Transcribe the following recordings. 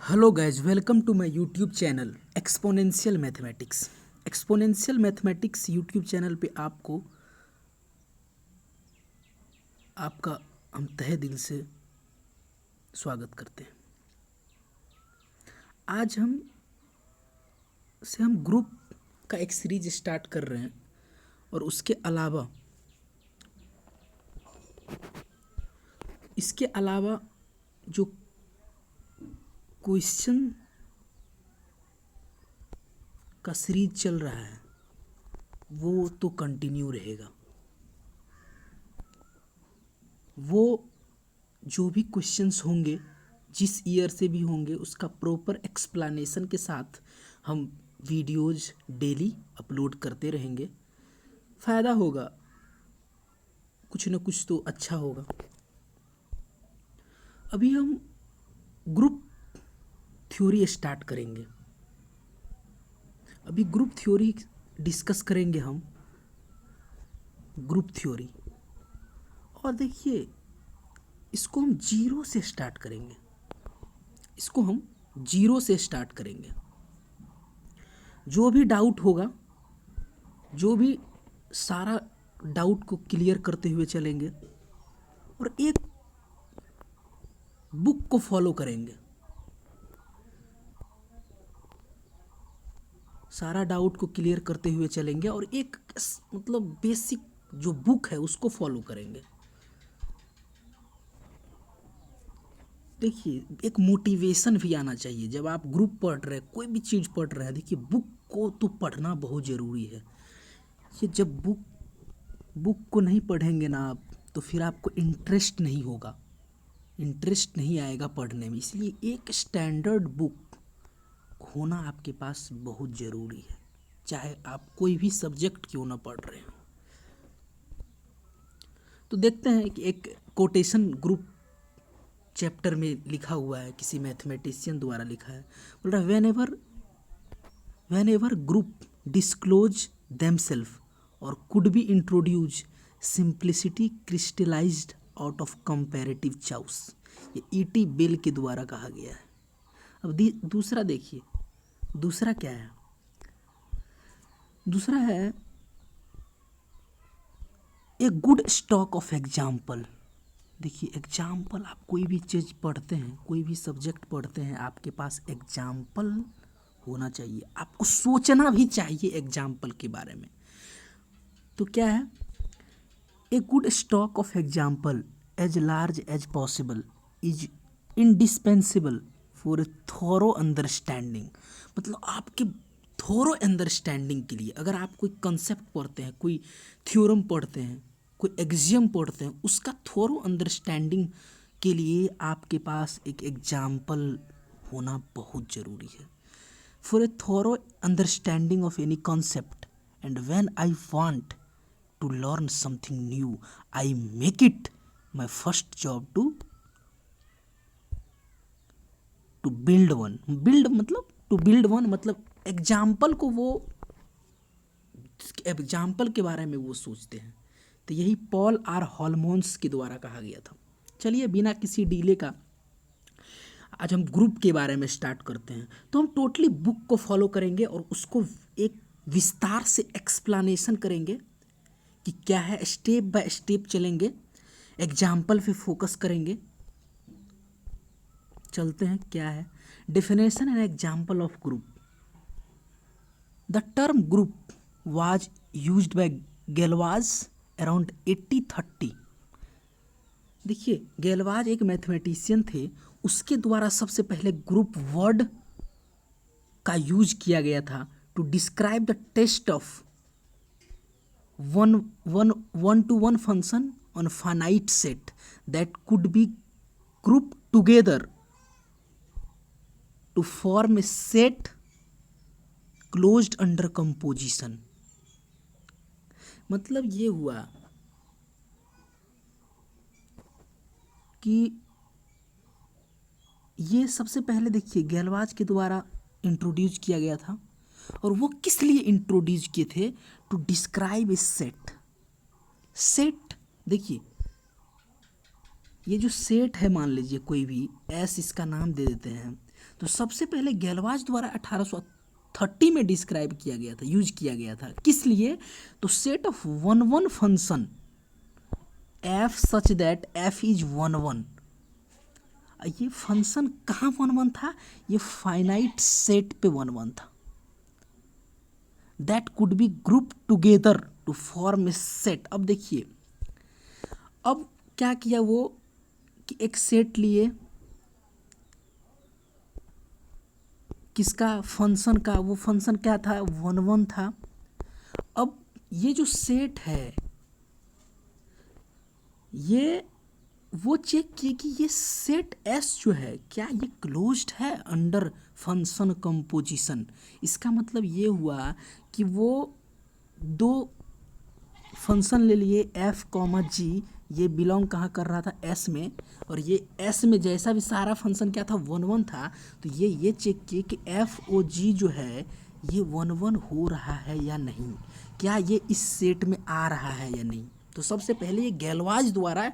Hello guys, welcome to my YouTube channel exponential mathematics. Exponential mathematics YouTube channel पे आपका हम तहे दिल से स्वागत करते हैं। आज हम ग्रुप का एक सीरीज स्टार्ट कर रहे हैं और इसके अलावा जो क्वेश्चन का सीरीज चल रहा है वो तो कंटिन्यू रहेगा। वो जो भी क्वेश्चंस होंगे, जिस ईयर से भी होंगे, उसका प्रॉपर एक्सप्लेनेशन के साथ हम वीडियोज़ डेली अपलोड करते रहेंगे। फ़ायदा होगा, कुछ ना कुछ तो अच्छा होगा। अभी हम ग्रुप थ्योरी स्टार्ट करेंगे। अभी ग्रुप थ्योरी डिस्कस करेंगे हम, ग्रुप थ्योरी। और देखिए, इसको हम जीरो से स्टार्ट करेंगे। जो भी डाउट होगा, जो भी सारा डाउट को क्लियर करते हुए चलेंगे और एक बुक को फॉलो करेंगे। सारा डाउट को क्लियर करते हुए चलेंगे और एक मतलब बेसिक जो बुक है उसको फॉलो करेंगे। देखिए, एक मोटिवेशन भी आना चाहिए जब आप ग्रुप पढ़ रहे हैं, कोई भी चीज़ पढ़ रहे हैं। देखिए, बुक को तो पढ़ना बहुत ज़रूरी है। ये जब बुक को नहीं पढ़ेंगे ना आप, तो फिर आपको इंटरेस्ट नहीं होगा, इंटरेस्ट नहीं आएगा पढ़ने में। इसलिए एक स्टैंडर्ड बुक होना आपके पास बहुत ज़रूरी है, चाहे आप कोई भी सब्जेक्ट क्यों ना पढ़ रहे हो। तो देखते हैं कि एक कोटेशन ग्रुप चैप्टर में लिखा हुआ है, किसी मैथमेटिशियन द्वारा लिखा है। बोल रहा है, whenever group disclose themselves और could be introduce, simplicity crystallized out of comparative choice. ये E.T. बेल के द्वारा कहा गया है। अब दूसरा देखिए, दूसरा क्या है? दूसरा है a good stock of example. देखिए, एग्जाम्पल, आप कोई भी चीज़ पढ़ते हैं, कोई भी सब्जेक्ट पढ़ते हैं, आपके पास एग्जाम्पल होना चाहिए। आपको सोचना भी चाहिए एग्जाम्पल के बारे में। तो क्या है? A good stock of example as large as possible is indispensable for a thorough understanding. मतलब आपके थोरो अंडरस्टैंडिंग के लिए, अगर आप कोई कंसेप्ट पढ़ते हैं, कोई थ्योरम पढ़ते हैं, कोई एक्सियम पढ़ते हैं, उसका थोरो अंडरस्टैंडिंग के लिए आपके पास एक एग्जाम्पल होना बहुत ज़रूरी है। For a thorough understanding of any concept and when I want to learn something new, I make it my first job to build one. build one मतलब एग्जाम्पल को, वो एग्जाम्पल के बारे में वो सोचते हैं। तो यही पॉल आर हॉलमोन्स के द्वारा कहा गया था। चलिए, बिना किसी डीले का आज हम ग्रुप के बारे में स्टार्ट करते हैं। तो हम टोटली बुक को फॉलो करेंगे और उसको एक विस्तार से एक्सप्लेनेशन करेंगे कि क्या है, स्टेप बाय स्टेप चलेंगे, एग्जाम्पल पे फोकस करेंगे। चलते हैं, क्या है definition and example of group. The term group was used by Galois around 1830। देखिए, गैलवाज एक मैथमेटिशियन थे, उसके द्वारा सबसे पहले ग्रुप वर्ड का यूज किया गया था to describe the test of one-to-one function on a finite set that could be grouped together to form a set closed under composition। मतलब ये हुआ कि ये सबसे पहले, देखिए, गैलवाज के द्वारा इंट्रोड्यूस किया गया था। और वो किस लिए इंट्रोड्यूस किए थे? To describe a set. देखिए, ये जो सेट है, मान लीजिए कोई भी, एस इसका नाम दे देते हैं। तो सबसे पहले गैलवाज द्वारा 1830 में डिस्क्राइब किया गया था, यूज किया गया था। किस लिए? तो set of one one function f such that f is one one. ये फंक्शन कहाँ वन वन था? ये फाइनाइट सेट पे वन वन था। That could be group together to form a set. अब देखिए, अब क्या किया वो कि एक सेट लिए, किसका? फंक्शन का। वो फंक्शन क्या था? वन वन था। अब ये जो सेट है, ये वो चेक किए कि ये सेट एस जो है क्या ये क्लोज्ड है अंडर फंक्शन कंपोजिशन। इसका मतलब ये हुआ कि वो दो फंक्शन ले लिए एफ कॉमा जी, ये बिलोंग कहाँ कर रहा था? एस में। और ये एस में जैसा भी सारा फंक्शन क्या था? वन वन था। तो ये चेक किए कि एफ ओ जी जो है ये वन वन हो रहा है या नहीं, क्या ये इस सेट में आ रहा है या नहीं। तो सबसे पहले ये गैलवाज द्वारा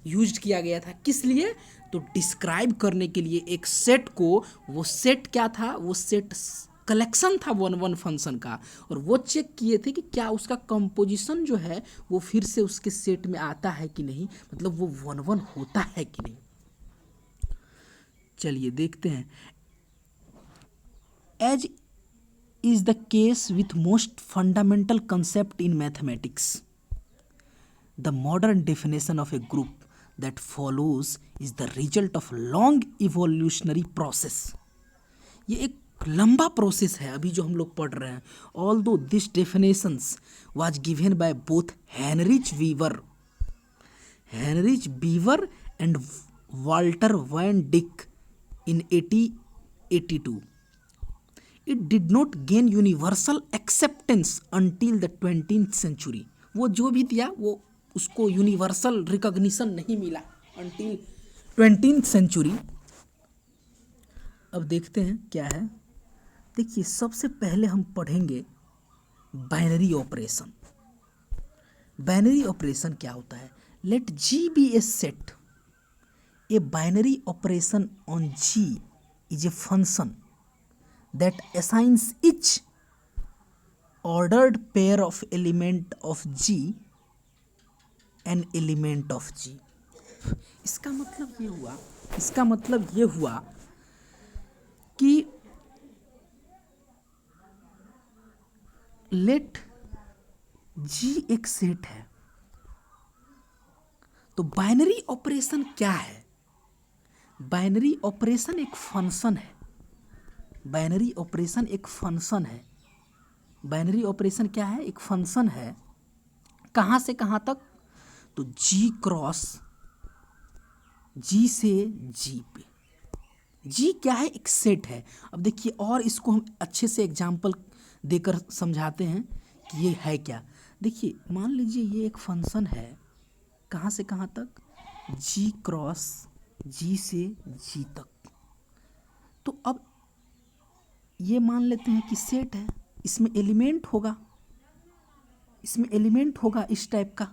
यूज्ड किया गया था। किस लिए? तो डिस्क्राइब करने के लिए एक सेट को। वो सेट क्या था? वो सेट कलेक्शन था वन वन फंक्शन का, और वो चेक किए थे कि क्या उसका कंपोजिशन जो है वो फिर से उसके सेट में आता है कि नहीं, मतलब वो वन वन होता है कि नहीं। चलिए देखते हैं। As is the case with most fundamental concept in mathematics, the modern definition of a group that follows is the result of long evolutionary process। ये एक लंबा प्रोसेस है अभी जो हम लोग पढ़ रहे हैं। Although this definitions was given by both Heinrich Beaver and Walter Van Dyck in 1882, it did not gain universal acceptance until the 20th century। वो जो भी दिया वो उसको यूनिवर्सल रिकॉग्निशन नहीं मिला अंटिल 20th सेंचुरी। अब देखते हैं क्या है। देखिए, सबसे पहले हम पढ़ेंगे बाइनरी ऑपरेशन। बाइनरी ऑपरेशन क्या होता है? Let G be a set, a binary operation on G is a function that assigns each ordered pair of element of G an element of G. इसका मतलब ये हुआ कि लेट जी एक set है। तो बाइनरी ऑपरेशन क्या है? बाइनरी ऑपरेशन एक फंक्शन है। बाइनरी ऑपरेशन एक फंक्शन है। बाइनरी ऑपरेशन क्या है? एक फंक्शन है। कहाँ से कहाँ तक? तो जी क्रॉस जी से जी पे। जी क्या है? एक सेट है। अब देखिए, और इसको हम अच्छे से एग्जाम्पल देकर समझाते हैं कि ये है क्या। देखिए, मान लीजिए ये एक फंक्शन है। कहाँ से कहाँ तक? जी क्रॉस जी से जी तक। तो अब ये मान लेते हैं कि सेट है, इसमें एलिमेंट होगा, इस टाइप का,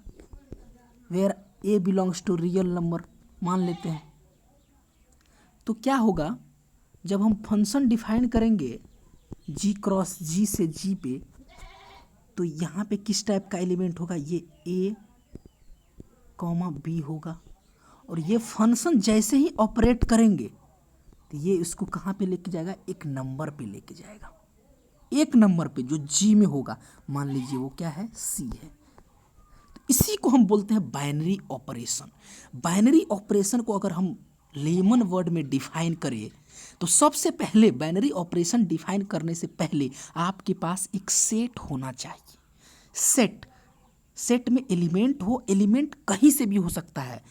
where a belongs to real number मान लेते हैं। तो क्या होगा जब हम फंक्शन डिफाइन करेंगे जी क्रॉस जी से जी पे, तो यहाँ पे किस टाइप का एलिमेंट होगा? ये ए कॉमा बी होगा। और ये फंक्शन जैसे ही ऑपरेट करेंगे तो ये इसको कहाँ पे लेके जाएगा? एक नंबर पे लेके जाएगा। एक नंबर पे जो जी में होगा, मान लीजिए वो क्या है? सी है। तो इसी को हम बोलते हैं बाइनरी ऑपरेशन। बाइनरी ऑपरेशन को अगर हम लेमन वर्ड में डिफाइन करें तो सबसे पहले बाइनरी ऑपरेशन डिफाइन करने से पहले आपके पास एक सेट होना चाहिए। सेट में एलिमेंट हो। एलिमेंट कहीं से भी हो सकता है,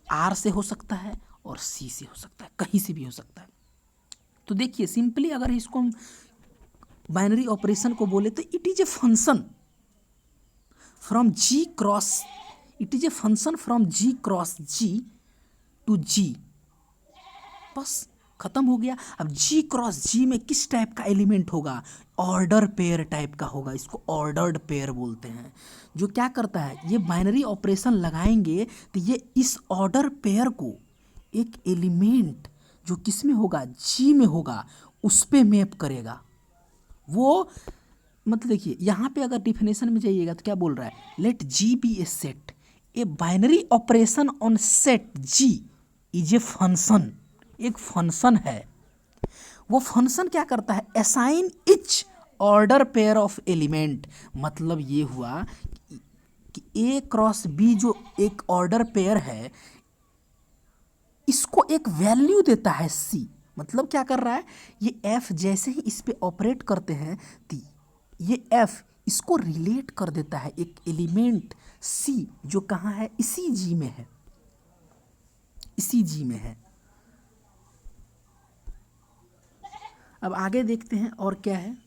आर से हो सकता है और सी से हो सकता है, कहीं से भी हो सकता है। तो देखिए, सिंपली अगर इसको हम बाइनरी ऑपरेशन को बोले तो it is a function from G cross, it is a function from G cross G to G. बस खत्म हो गया। अब जी क्रॉस जी में किस टाइप का एलिमेंट होगा? ऑर्डर पेयर टाइप का होगा। इसको ऑर्डर्ड पेयर बोलते हैं। जो क्या करता है, ये बाइनरी ऑपरेशन लगाएंगे तो ये इस ऑर्डर पेयर को एक एलिमेंट जो किस में होगा, जी में होगा, उस पे मैप करेगा वो। मतलब देखिए यहाँ पे अगर डिफिनेशन में जाइएगा तो क्या बोल रहा है, let G be a set, a binary operation on set G is a function, एक फंक्शन है। वो फंक्शन क्या करता है, assign each order pair of element. मतलब ये हुआ कि ए क्रॉस बी जो एक ऑर्डर पेयर है, इसको एक वैल्यू देता है सी। मतलब क्या कर रहा है, ये एफ जैसे ही इस पे ऑपरेट करते हैं तो ये एफ इसको रिलेट कर देता है एक एलिमेंट सी जो कहाँ है, इसी जी में है, इसी जी में है। अब आगे देखते हैं और क्या है,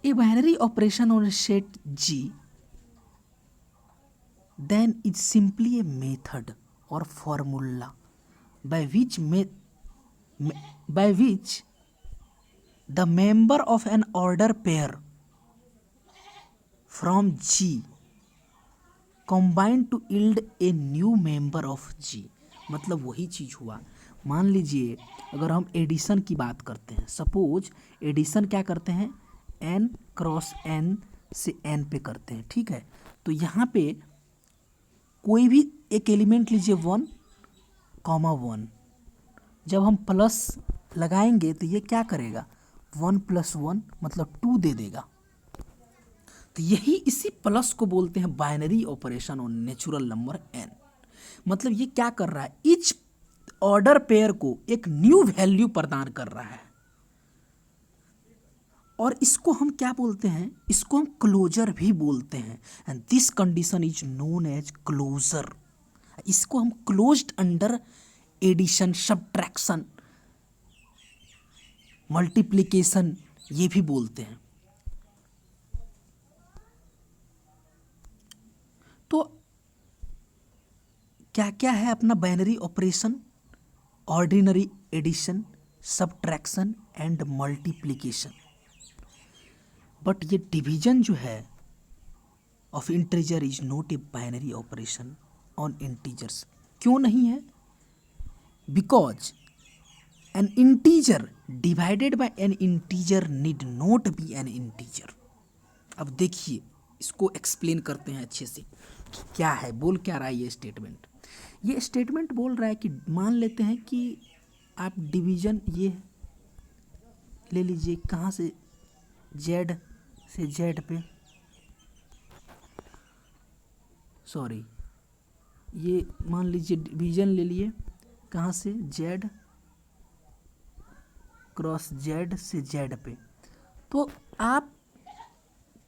a binary operation on set G then is simply a method or formula by which the member of an order pair from G combine to yield a new member of G। मतलब वही चीज़ हुआ। मान लीजिए अगर हम addition की बात करते हैं, सपोज एडिशन क्या करते हैं, n क्रॉस n से n पे करते हैं, ठीक है। तो यहाँ पे कोई भी एक एलिमेंट लीजिए 1, 1, जब हम प्लस लगाएंगे तो ये क्या करेगा, 1 + 1 मतलब 2 दे देगा। तो यही इसी प्लस को बोलते हैं binary operation on natural number n। मतलब ये क्या कर रहा है, ईच ऑर्डर पेयर को एक न्यू वैल्यू प्रदान कर रहा है। और इसको हम क्या बोलते हैं, इसको हम क्लोजर भी बोलते हैं। And this condition is known as closure. इसको हम closed under addition, subtraction, multiplication ये भी बोलते हैं। तो क्या क्या है अपना binary operation, ordinary addition, subtraction and multiplication. But ये डिवीजन जो है of integer is not a binary operation on integers. क्यों नहीं है, because an integer divided by an integer need not be an integer. अब देखिए इसको एक्सप्लेन करते हैं अच्छे से कि क्या है, बोल क्या रहा है ये स्टेटमेंट। ये स्टेटमेंट बोल रहा है कि मान लेते हैं कि आप डिवीजन ये ले लीजिए, कहाँ से, जेड से जेड पे, सॉरी ये मान लीजिए डिवीजन ले लिए कहाँ से, जेड क्रॉस जेड से जेड पे। तो आप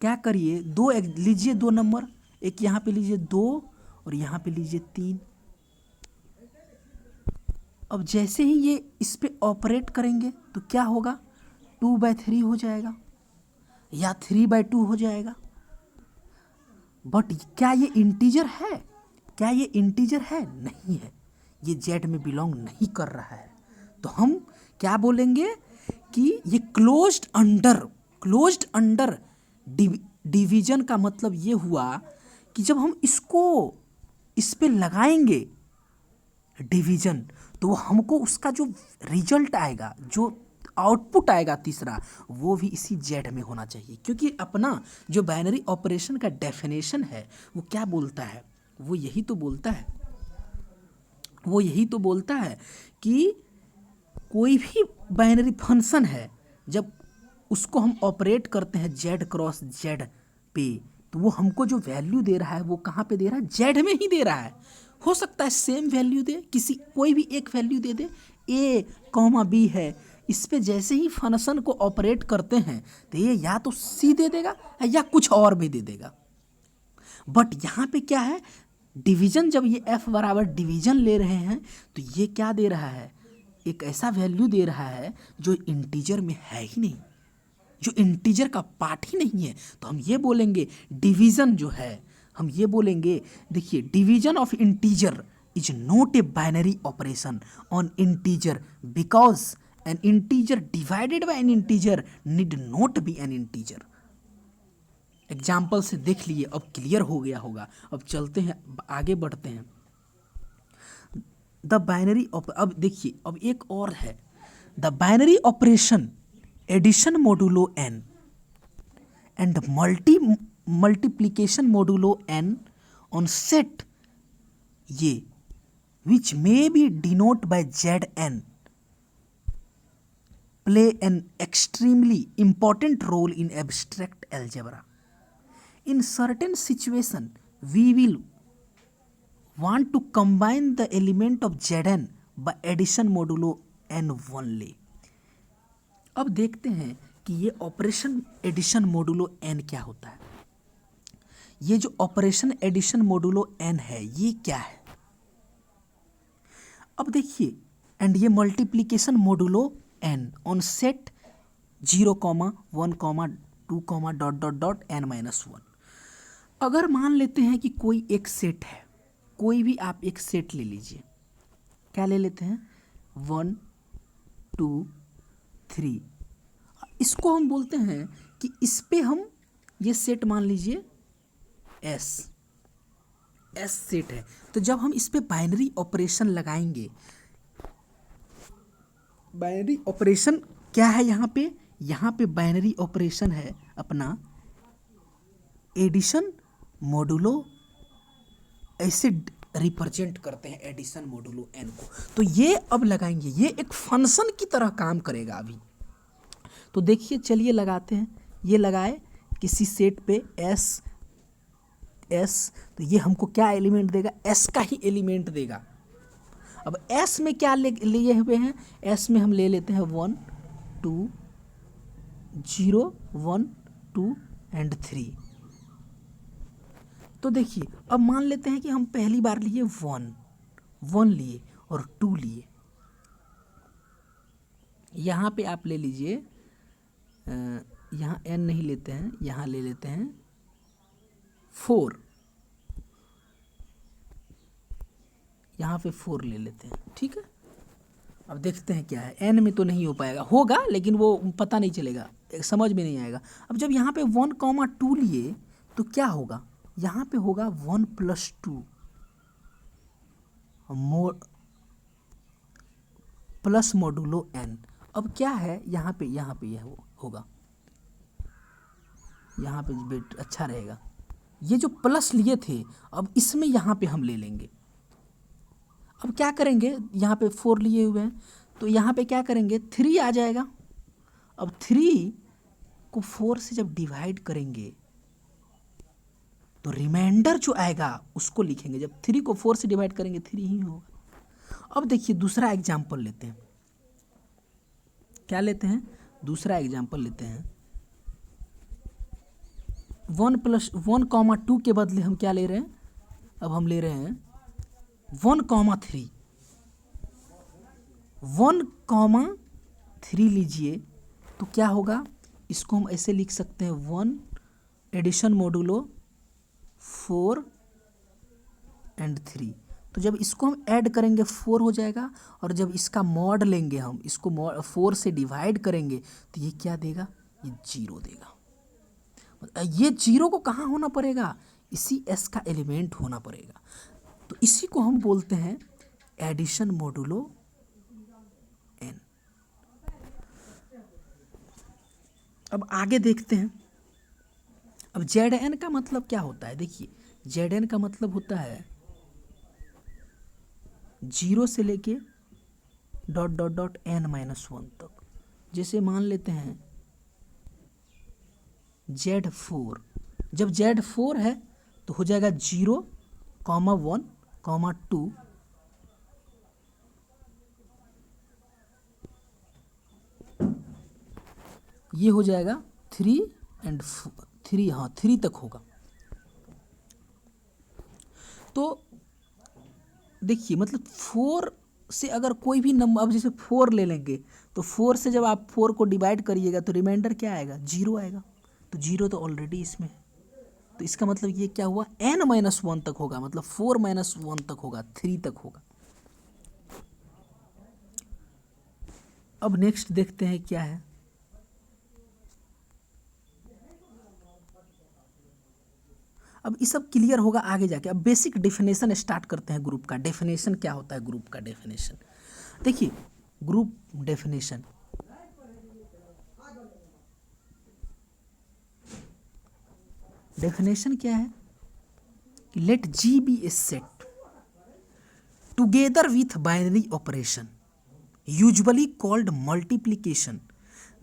क्या करिए, दो लीजिए, 2 नंबर, एक यहाँ पे लीजिए 2 और यहाँ पे लीजिए 3। अब जैसे ही ये इस पे ऑपरेट करेंगे तो क्या होगा, 2/3 हो जाएगा या 3/2 हो जाएगा। बट क्या ये इंटीजर है, क्या ये इंटीजर है, नहीं है, ये जेड में बिलोंग नहीं कर रहा है। तो हम क्या बोलेंगे कि ये क्लोज्ड अंडर डिवीजन का मतलब ये हुआ कि जब हम इसको इस पे लगाएंगे डिवीजन, तो वो हमको उसका जो रिजल्ट आएगा, जो आउटपुट आएगा तीसरा, वो भी इसी जेड में होना चाहिए। क्योंकि अपना जो बाइनरी ऑपरेशन का डेफिनेशन है वो क्या बोलता है, वो यही तो बोलता है कि कोई भी बाइनरी फंक्शन है, जब उसको हम ऑपरेट करते हैं जेड क्रॉस जेड पे, तो वो हमको जो वैल्यू दे रहा है वो कहाँ पे दे रहा है, जेड में ही दे रहा है। हो सकता है सेम वैल्यू दे, कोई भी एक वैल्यू दे दे, ए कॉमा बी है, इस पे जैसे ही फंक्शन को ऑपरेट करते हैं तो ये या तो सी दे देगा या कुछ और भी दे देगा। बट यहाँ पे क्या है, डिवीजन, जब ये f बराबर डिवीजन ले रहे हैं तो ये क्या दे रहा है, एक ऐसा वैल्यू दे रहा है जो इंटीजर में है ही नहीं, जो इंटीजर का पार्ट ही नहीं है। तो हम ये बोलेंगे डिवीजन जो है, हम ये बोलेंगे, देखिए division of integer is not a binary operation on integer because an integer divided by an integer need not be an integer. Example से देख लिए, अब क्लियर हो गया होगा। अब चलते हैं, आगे बढ़ते हैं। द बाइनरी अब देखिए, अब एक और है, the binary operation addition modulo n and multiplication modulo n on set ये which may be denoted by Zn play an extremely important role in abstract algebra. In certain situation, we will want to combine the element of Zn by addition modulo n only. अब देखते हैं कि ये operation addition modulo n क्या होता है। ये जो ऑपरेशन एडिशन मोडुलो n है ये क्या है। अब देखिए, एंड ये multiplication modulo n on set 0, 1, 2, dot dot dot n-1। अगर मान लेते हैं कि कोई एक सेट है, कोई भी आप एक सेट ले लीजिए, क्या ले लेते हैं 1, 2, 3, इसको हम बोलते हैं कि इस पे हम ये सेट मान लीजिए S सेट है। तो जब हम इस पे बाइनरी ऑपरेशन लगाएंगे, बाइनरी ऑपरेशन क्या है यहाँ पे बाइनरी ऑपरेशन है अपना एडिशन मोडुलो, ऐसे रिप्रेजेंट करते हैं एडिशन मोडुलो n को। तो ये अब लगाएंगे, ये एक फंक्शन की तरह काम करेगा अभी। तो देखिए, चलिए लगाते हैं, ये लगाए किसी सेट पे S, तो ये हमको क्या एलिमेंट देगा, S का ही एलिमेंट देगा। अब S में क्या लिए हुए हैं, S में हम ले लेते हैं 1, 2, 0, 1, 2 एंड 3। तो देखिए, अब मान लेते हैं कि हम पहली बार लिए 1 लिए और 2 लिए। यहाँ पे आप ले लीजिए, यहाँ n नहीं लेते हैं, यहाँ ले लेते हैं 4, यहाँ पे 4 ले लेते हैं, ठीक है। अब देखते हैं क्या है, n में तो नहीं हो पाएगा, होगा लेकिन वो पता नहीं चलेगा, समझ में नहीं आएगा। अब जब यहाँ पे 1, 2 लिए तो क्या होगा, यहाँ पे होगा 1 + 2 प्लस मोडुलो n। अब क्या है यहाँ पे यह होगा, यहाँ पे बेट अच्छा रहेगा। ये जो प्लस लिए थे, अब इसमें यहाँ पे हम ले लेंगे। अब क्या करेंगे, यहाँ पे 4 लिए हुए हैं, तो यहाँ पे क्या करेंगे 3 आ जाएगा। अब 3 को 4 से जब डिवाइड करेंगे तो रिमाइंडर जो आएगा उसको लिखेंगे। जब 3 को 4 से डिवाइड करेंगे 3 ही होगा। अब देखिए, दूसरा एग्जाम्पल लेते हैं, क्या लेते हैं, दूसरा एग्जाम्पल लेते हैं। 1 + 1, 2 के बदले हम क्या ले रहे हैं, अब हम ले रहे हैं 1, 3। 1, 3 लीजिए तो क्या होगा, इसको हम ऐसे लिख सकते हैं 1 एडिशन मोडुलो 4 एंड 3। तो जब इसको हम ऐड करेंगे 4 हो जाएगा, और जब इसका मॉड लेंगे हम, इसको 4 से डिवाइड करेंगे तो ये क्या देगा, ये 0 देगा। ये 0 को कहाँ होना पड़ेगा, इसी S का एलिमेंट होना पड़ेगा। तो इसी को हम बोलते हैं एडिशन मोडुलो n। अब आगे देखते हैं। अब Zn का मतलब क्या होता है, देखिए Zn का मतलब होता है 0 से लेके डॉट डॉट डॉट n-1 तक। जैसे मान लेते हैं Z4, जब Z4 है तो हो जाएगा 0, 1, 2, ये हो जाएगा 3 एंड 3, हाँ 3 तक होगा। तो देखिए, मतलब 4 से अगर कोई भी नंबर, अब जैसे 4 ले लेंगे तो 4 से जब आप 4 को डिवाइड करिएगा तो रिमाइंडर क्या आएगा, 0 आएगा। तो 0 तो ऑलरेडी इसमें है, तो इसका मतलब ये क्या हुआ, n-1 तक होगा, मतलब 4 - 1 तक होगा, 3 तक होगा। अब नेक्स्ट देखते हैं क्या है। अब ये सब क्लियर होगा आगे जाके। अब बेसिक डेफिनेशन स्टार्ट करते हैं ग्रुप का। डेफिनेशन क्या होता है ग्रुप का डेफिनेशन? देखिए ग्रुप डेफिनेशन, डेफिनेशन क्या है? Let G be a set together with binary operation usually called multiplication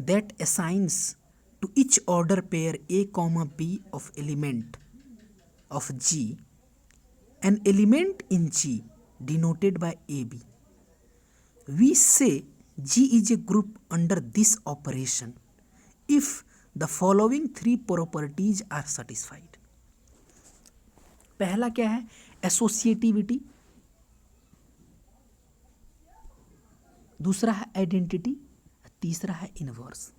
that assigns to each order pair a comma b of element of G an element in G denoted by AB. We say G is a group under this operation if the following three properties are satisfied. पहला क्या है? Associativity, दूसरा है identity, तीसरा है inverse.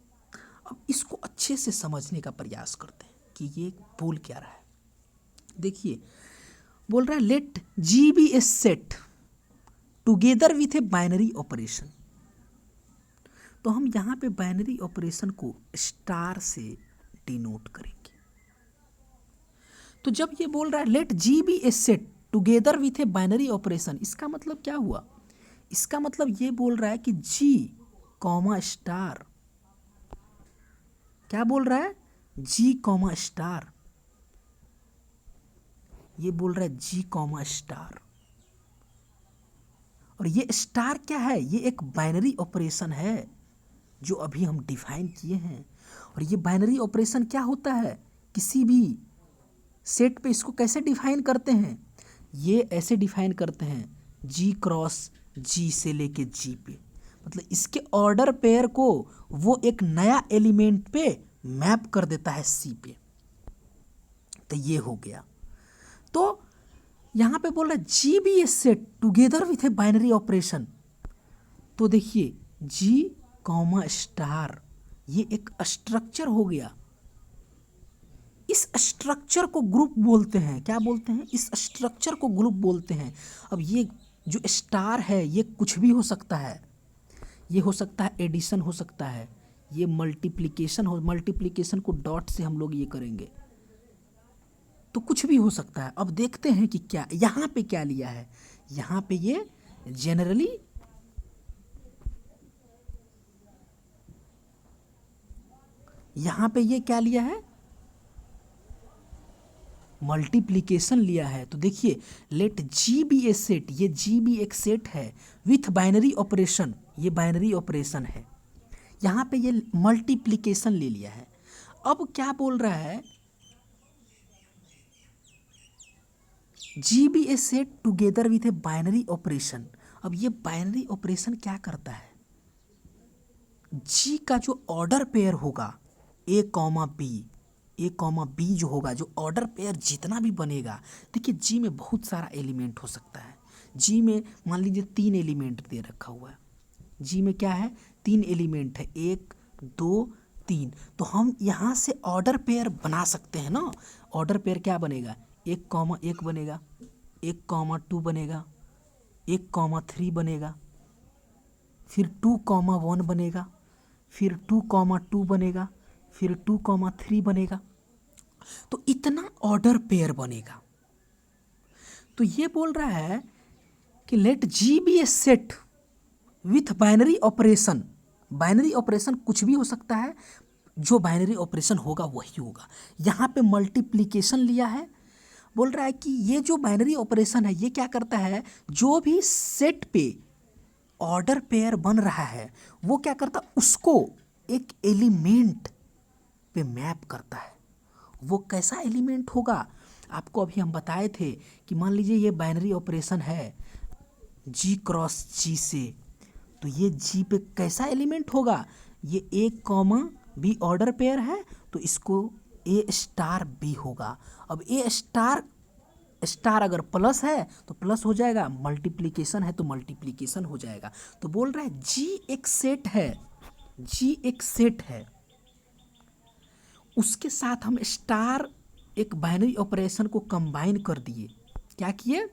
अब इसको अच्छे से समझने का प्रयास करते हैं कि ये बोल क्या रहा है। देखिए बोल रहा है let G be a set together with a binary operation. तो हम यहाँ पे बाइनरी ऑपरेशन को स्टार से डिनोट करेंगे। तो जब ये बोल रहा है let G be a set together with a binary operation, इसका मतलब क्या हुआ? इसका मतलब ये बोल रहा है कि जी कॉमा स्टार, क्या बोल रहा है? जी कॉमा स्टार, ये बोल रहा है जी कॉमा स्टार। और ये स्टार क्या है? ये एक बाइनरी ऑपरेशन है जो अभी हम डिफाइन किए हैं। और ये बाइनरी ऑपरेशन क्या होता है? किसी भी सेट पे इसको कैसे डिफाइन करते हैं? ये ऐसे डिफाइन करते हैं जी क्रॉस जी से लेके जी पे, मतलब इसके ऑर्डर पेयर को वो एक नया एलिमेंट पे मैप कर देता है सी पे। तो ये हो गया। तो यहाँ पे बोल रहा है G be a set together with a binary operation. तो देखिए जी कॉमा स्टार ये एक स्ट्रक्चर हो गया। इस स्ट्रक्चर को ग्रुप बोलते हैं। क्या बोलते हैं? इस स्ट्रक्चर को ग्रुप बोलते हैं। अब ये जो स्टार है ये कुछ भी हो सकता है। ये हो सकता है एडिशन हो सकता है, ये मल्टीप्लिकेशन हो, मल्टीप्लिकेशन को डॉट से हम लोग ये करेंगे तो कुछ भी हो सकता है। अब देखते हैं कि क्या यहाँ पे क्या लिया है। यहाँ पे ये जनरली यहाँ पे ये क्या लिया है? मल्टीप्लिकेशन लिया है। तो देखिए late G be a set, ये जी बी एक सेट है विथ बाइनरी ऑपरेशन, ये बाइनरी ऑपरेशन है। यहाँ पे ये मल्टीप्लिकेशन ले लिया है। अब क्या बोल रहा है? G be a set together with a binary operation. अब ये बाइनरी ऑपरेशन क्या करता है? जी का जो ऑर्डर पेयर होगा ए कॉमा बी, ए कॉमा बी जो होगा, जो ऑर्डर पेयर जितना भी बनेगा, देखिए जी में बहुत सारा एलिमेंट हो सकता है। जी में मान लीजिए 3 एलिमेंट दे रखा हुआ है। जी में क्या है? 3 एलिमेंट है, 1 2 3। तो हम यहाँ से ऑर्डर पेयर बना सकते हैं ना। ऑर्डर पेयर क्या बनेगा? 1 कॉमा 1 बनेगा, 1 कॉमा 2 बनेगा, 1 कॉमा 3 बनेगा, फिर 2 कॉमा 1 बनेगा, फिर 2 कॉमा 2 बनेगा, फिर 2 कॉमा 3 बनेगा। तो इतना ऑर्डर पेयर बनेगा। तो ये बोल रहा है कि let G be a set with binary operation. Binary operation कुछ भी हो सकता है, जो बाइनरी ऑपरेशन होगा वही होगा। यहाँ पे मल्टीप्लिकेशन लिया है। बोल रहा है कि ये जो बाइनरी ऑपरेशन है ये क्या करता है? जो भी सेट पे ऑर्डर पेयर बन रहा है वो क्या करता है? उसको एक एलिमेंट पे मैप करता है। वो कैसा एलिमेंट होगा? आपको अभी हम बताए थे कि मान लीजिए ये बाइनरी ऑपरेशन है जी क्रॉस जी से, तो ये जी पे कैसा एलिमेंट होगा? ये ए कॉमा बी ऑर्डर पेयर है तो इसको ए स्टार बी होगा। अब ए स्टार स्टार अगर प्लस है तो प्लस हो जाएगा, मल्टीप्लिकेशन है तो मल्टीप्लिकेशन हो जाएगा। तो बोल रहा है जी एक सेट है, जी एक सेट है, उसके साथ हम स्टार एक बाइनरी ऑपरेशन को कंबाइन कर दिए। क्या किए?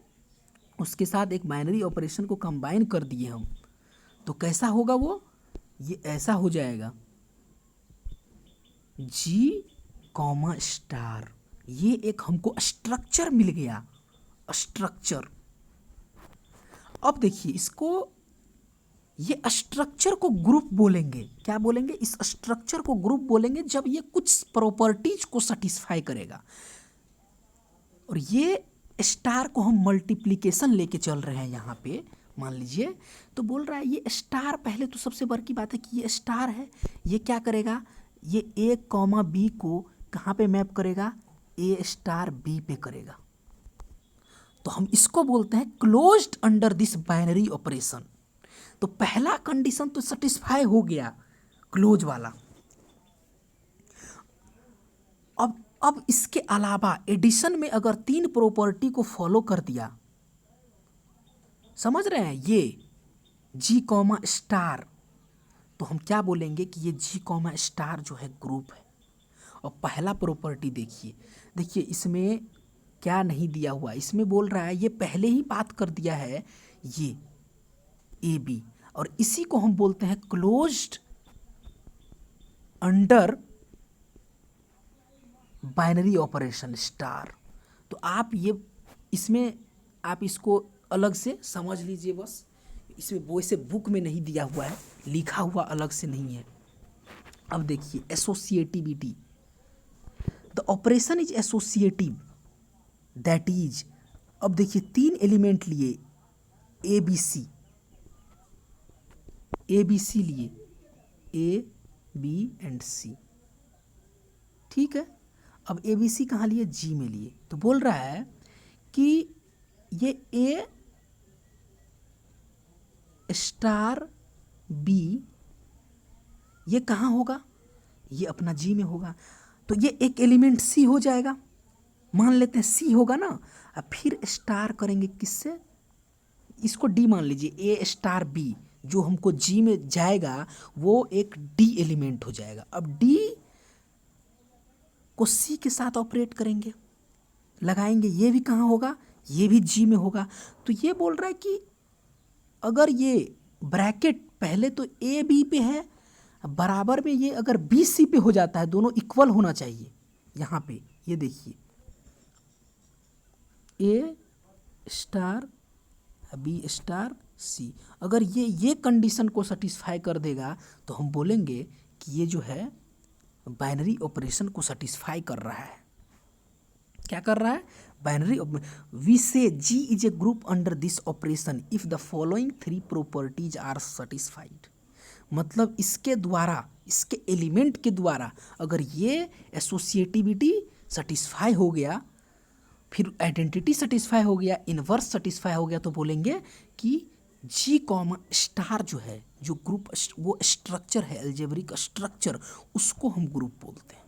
उसके साथ एक बाइनरी ऑपरेशन को कंबाइन कर दिए हम। तो कैसा होगा वो? ये ऐसा हो जाएगा जी कॉमा स्टार। ये एक हमको स्ट्रक्चर मिल गया, स्ट्रक्चर। अब देखिए इसको, ये स्ट्रक्चर को ग्रुप बोलेंगे, क्या बोलेंगे, इस स्ट्रक्चर को ग्रुप बोलेंगे जब ये कुछ प्रॉपर्टीज को सेटिस्फाई करेगा। और ये स्टार को हम मल्टीप्लिकेशन लेके चल रहे हैं यहाँ पे, मान लीजिए। तो बोल रहा है ये स्टार, पहले तो सबसे बड़ी की बात है कि ये स्टार है, ये क्या करेगा, ये ए कॉमा बी को कहाँ पे मैप करेगा, ए स्टार बी पे करेगा। तो हम इसको बोलते हैं closed under this binary operation. तो पहला कंडीशन तो सेटिस्फाई हो गया, क्लोज वाला। अब इसके अलावा एडिशन में अगर 3 प्रॉपर्टी को फॉलो कर दिया, समझ रहे हैं, ये जी कॉमा स्टार, तो हम क्या बोलेंगे कि ये जी कॉमा स्टार जो है ग्रुप है। और पहला प्रॉपर्टी देखिए, देखिए इसमें क्या नहीं दिया हुआ, इसमें बोल रहा है ये पहले ही बात कर दिया है ये ए बी, और इसी को हम बोलते हैं closed under binary operation star. तो आप ये इसमें आप इसको अलग से समझ लीजिए, बस इसमें वैसे बुक में नहीं दिया हुआ है, लिखा हुआ अलग से नहीं है। अब देखिए associativity, the operation is associative that is, अब देखिए 3 एलिमेंट लिए ए बी सी लिए, ए बी एंड सी, ठीक है। अब ए बी सी कहाँ लिए, जी में लिए। तो बोल रहा है कि ये ए स्टार बी ये कहाँ होगा, ये अपना जी में होगा। तो ये एक एलिमेंट सी हो जाएगा, मान लेते हैं सी होगा ना। अब फिर स्टार करेंगे किससे, इसको डी मान लीजिए, ए स्टार बी जो हमको जी में जाएगा वो एक डी एलिमेंट हो जाएगा। अब डी को सी के साथ ऑपरेट करेंगे, लगाएंगे, ये भी कहाँ होगा, ये भी जी में होगा। तो ये बोल रहा है कि अगर ये ब्रैकेट पहले तो ए बी पे है, बराबर में ये अगर बी सी पे हो जाता है, दोनों इक्वल होना चाहिए। यहाँ पे ये देखिए ए स्टार बी स्टार सी, अगर ये कंडीशन को सेटिस्फाई कर देगा तो हम बोलेंगे कि ये जो है बाइनरी ऑपरेशन को सेटिस्फाई कर रहा है। क्या कर रहा है, binary. We say G is a group under this operation if the following 3 properties are satisfied. मतलब इसके द्वारा, इसके एलिमेंट के द्वारा अगर ये एसोसिएटिविटी सेटिस्फाई हो गया, फिर आइडेंटिटी सेटिस्फाई हो गया, इनवर्स सेटिस्फाई हो गया, तो बोलेंगे कि जी कॉमा स्टार जो है, जो ग्रुप वो स्ट्रक्चर है, अलजेब्रिक स्ट्रक्चर, उसको हम ग्रुप बोलते हैं।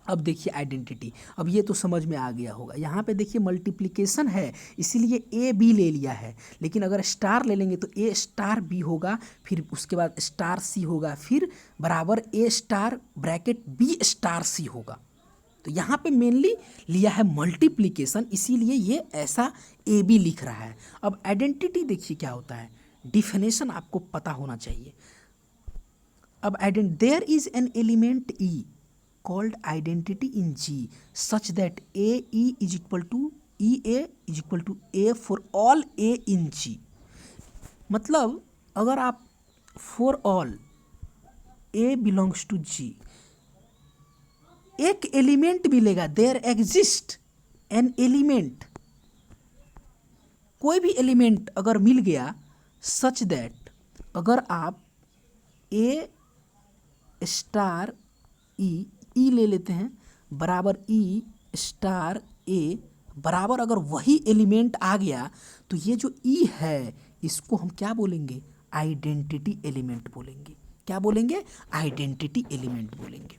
अब देखिए आइडेंटिटी, अब ये तो समझ में आ गया होगा। यहाँ पे देखिए मल्टीप्लिकेशन है, इसीलिए ए बी ले लिया है, लेकिन अगर स्टार ले लेंगे तो ए स्टार बी होगा, फिर उसके बाद स्टार सी होगा, फिर बराबर ए star bracket B star c होगा। तो यहाँ पे मेनली लिया है मल्टीप्लिकेशन, इसीलिए ये ऐसा ए बी लिख रहा है। अब आइडेंटिटी देखिए क्या होता है, डिफिनेशन आपको पता होना चाहिए। अब there is an element e called identity in G such that AE is equal to EA is equal to A for all A in G। मतलब अगर आप for all A belongs to G, एक element मिलेगा, there exist an element, कोई भी element अगर मिल गया such that, अगर आप ए स्टार ई ले लेते हैं बराबर ई स्टार ए बराबर, अगर वही एलिमेंट आ गया तो ये जो ई है इसको हम क्या बोलेंगे, आइडेंटिटी एलिमेंट बोलेंगे। क्या बोलेंगे, आइडेंटिटी एलिमेंट बोलेंगे।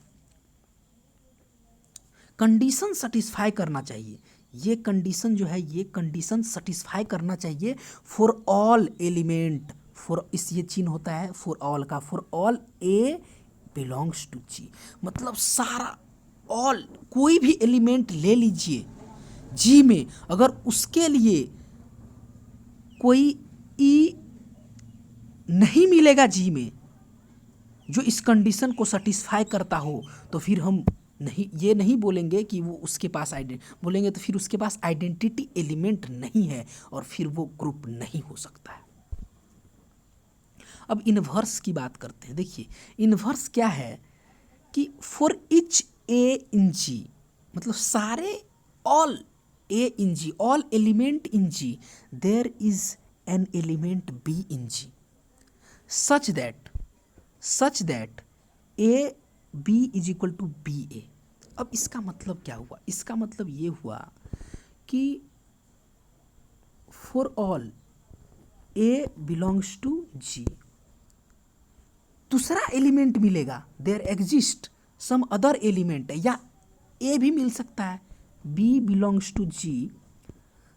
कंडीशन सेटिस्फाई करना चाहिए, ये कंडीशन जो है ये कंडीशन सेटिस्फाई करना चाहिए फॉर ऑल एलिमेंट, फॉर इस ये चिन्ह होता है फॉर ऑल का, for all a belongs to G, मतलब सारा ऑल कोई भी एलिमेंट ले लीजिए जी में, अगर उसके लिए कोई ई नहीं मिलेगा जी में जो इस कंडीशन को सेटिस्फाई करता हो, तो फिर हम नहीं, ये नहीं बोलेंगे कि वो उसके पास बोलेंगे तो फिर उसके पास आइडेंटिटी एलिमेंट नहीं है और फिर वो ग्रुप नहीं हो सकता है। अब इन्वर्स की बात करते हैं। देखिए इन्वर्स क्या है कि for each A in G, मतलब सारे all a in G, all element in G, there is an element b in G such that a b is equal to b a. अब इसका मतलब क्या हुआ? इसका मतलब ये हुआ कि for all a belongs to G, दूसरा एलिमेंट मिलेगा, there exist some other element, या ए भी मिल सकता है, b belongs to G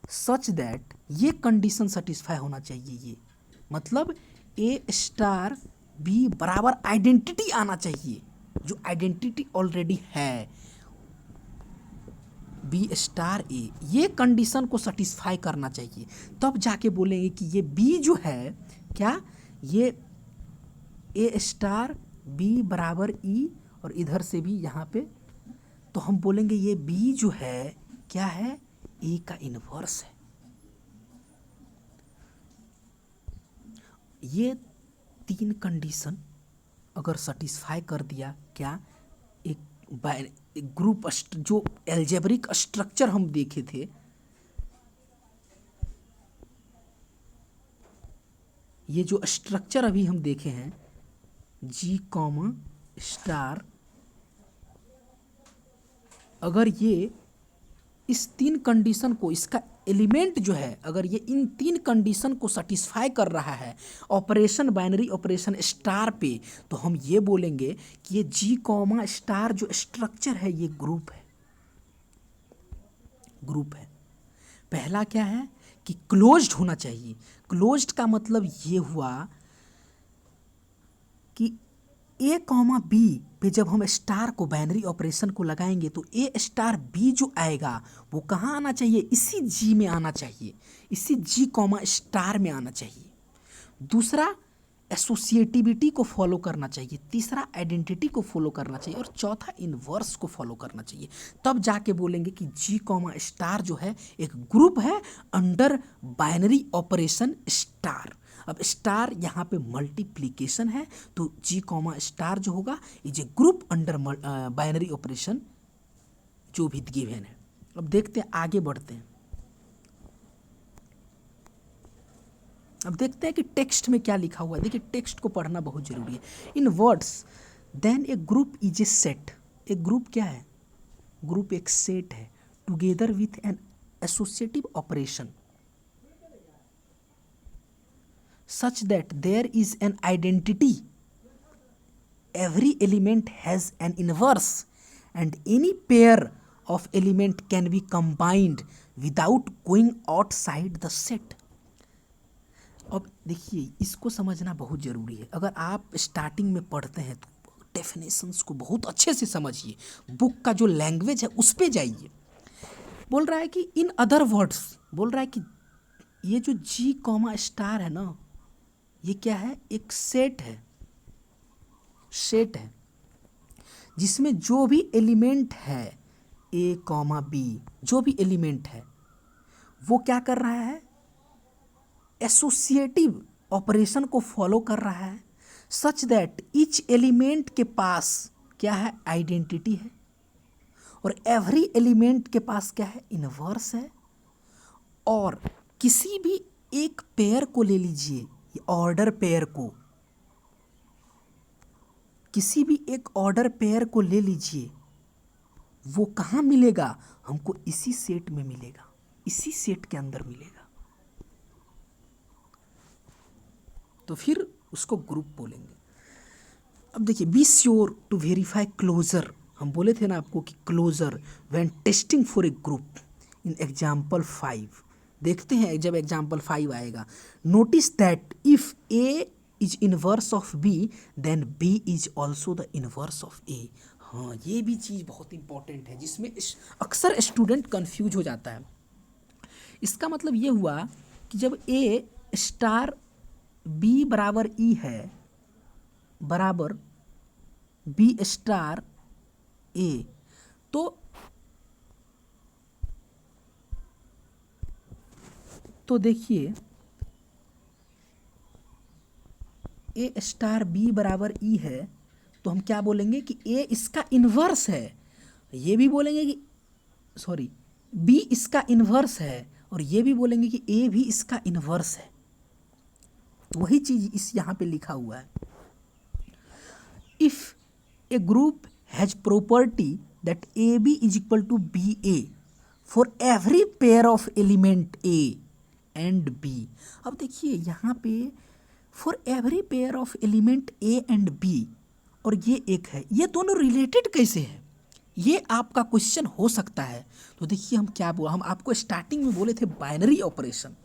such that, ये कंडीशन सेटिस्फाई होना चाहिए। ये मतलब ए स्टार बी बराबर आइडेंटिटी आना चाहिए, जो आइडेंटिटी ऑलरेडी है बी स्टार ए, ये कंडीशन को सेटिस्फाई करना चाहिए। तब जाके बोलेंगे कि ये बी जो है, क्या ये ए स्टार बी बराबर ई, और इधर से भी यहाँ पे, तो हम बोलेंगे ये बी जो है क्या है, ए का इन्वर्स है। ये तीन कंडीशन अगर सेटिस्फाई कर दिया, क्या एक ग्रुप जो एल्जेब्रिक स्ट्रक्चर हम देखे थे, ये जो स्ट्रक्चर अभी हम देखे हैं जी कॉमा स्टार, अगर ये इस तीन कंडीशन को, इसका एलिमेंट जो है अगर ये इन तीन कंडीशन को सेटिस्फाई कर रहा है ऑपरेशन, बाइनरी ऑपरेशन स्टार पे, तो हम ये बोलेंगे कि ये जी कॉमा स्टार जो स्ट्रक्चर है ये ग्रुप है। पहला क्या है कि क्लोज्ड होना चाहिए। क्लोज्ड का मतलब ये हुआ कि ए कॉमा बी पे जब हम स्टार को, बाइनरी ऑपरेशन को लगाएंगे तो ए स्टार बी जो आएगा वो कहाँ आना चाहिए, इसी जी में आना चाहिए, इसी जी कॉमा स्टार में आना चाहिए। दूसरा एसोसिएटिविटी को फॉलो करना चाहिए, तीसरा आइडेंटिटी को फॉलो करना चाहिए, और चौथा इन्वर्स को फॉलो करना चाहिए। तब जाके बोलेंगे कि जी कॉमा स्टार जो है एक ग्रुप है अंडर बाइनरी ऑपरेशन स्टार। अब स्टार यहाँ पे मल्टीप्लिकेशन है, तो जी कॉमा स्टार जो होगा is a group under binary operation जो भी गिवन है। अब देखते हैं, आगे बढ़ते हैं। अब देखते हैं कि टेक्स्ट में क्या लिखा हुआ है। देखिए टेक्स्ट को पढ़ना बहुत जरूरी है। In words then a group is a set. एक ग्रुप क्या है? ग्रुप एक सेट है together with an associative operation such that there is an identity. Every element has an inverse and any pair of element can be combined without going outside the set. अब देखिए इसको समझना बहुत ज़रूरी है। अगर आप स्टार्टिंग में पढ़ते हैं तो डेफिनेशंस को बहुत अच्छे से समझिए, बुक का जो लैंग्वेज है उस पे जाइए। बोल रहा है कि इन अदर वर्ड्स, बोल रहा है कि ये जो जी कॉमा स्टार है ना, ये क्या है? एक सेट है जिसमें जो भी एलिमेंट है ए कॉमा बी, जो भी एलिमेंट है वो क्या कर रहा है? एसोसिएटिव ऑपरेशन को फॉलो कर रहा है, सच दैट ईच एलिमेंट के पास क्या है? आइडेंटिटी है, और एवरी एलिमेंट के पास क्या है? इनवर्स है। और किसी भी एक पेयर को ले लीजिए, ऑर्डर पेयर को, किसी भी एक ऑर्डर पेयर को ले लीजिए, वो कहाँ मिलेगा? हमको इसी सेट में मिलेगा, इसी सेट के अंदर मिलेगा, तो फिर उसको ग्रुप बोलेंगे। अब देखिए be sure to verify closure. हम बोले थे ना आपको कि closure when testing for a group in example 5। देखते हैं जब एग्जाम्पल 5 आएगा। Notice that if a is inverse of b then b is also the inverse of a. हाँ, ये भी चीज़ बहुत इंपॉर्टेंट है जिसमें अक्सर स्टूडेंट कंफ्यूज हो जाता है। इसका मतलब ये हुआ कि जब ए स्टार बी बराबर ई है बराबर बी स्टार ए, तो देखिए ए स्टार बी बराबर ई है, तो हम क्या बोलेंगे कि ए इसका इन्वर्स है। ये भी बोलेंगे कि सॉरी बी इसका इन्वर्स है, और ये भी बोलेंगे कि ए भी इसका इन्वर्स है। तो वही चीज इस यहाँ पे लिखा हुआ है। If a group has property that a b is equal to b a for every pair of element a and b. अब देखिए यहाँ पे for every pair of element a and b, और ये एक है, ये दोनों रिलेटेड कैसे है, ये आपका क्वेश्चन हो सकता है। तो देखिए हम आपको स्टार्टिंग में बोले थे बाइनरी ऑपरेशन।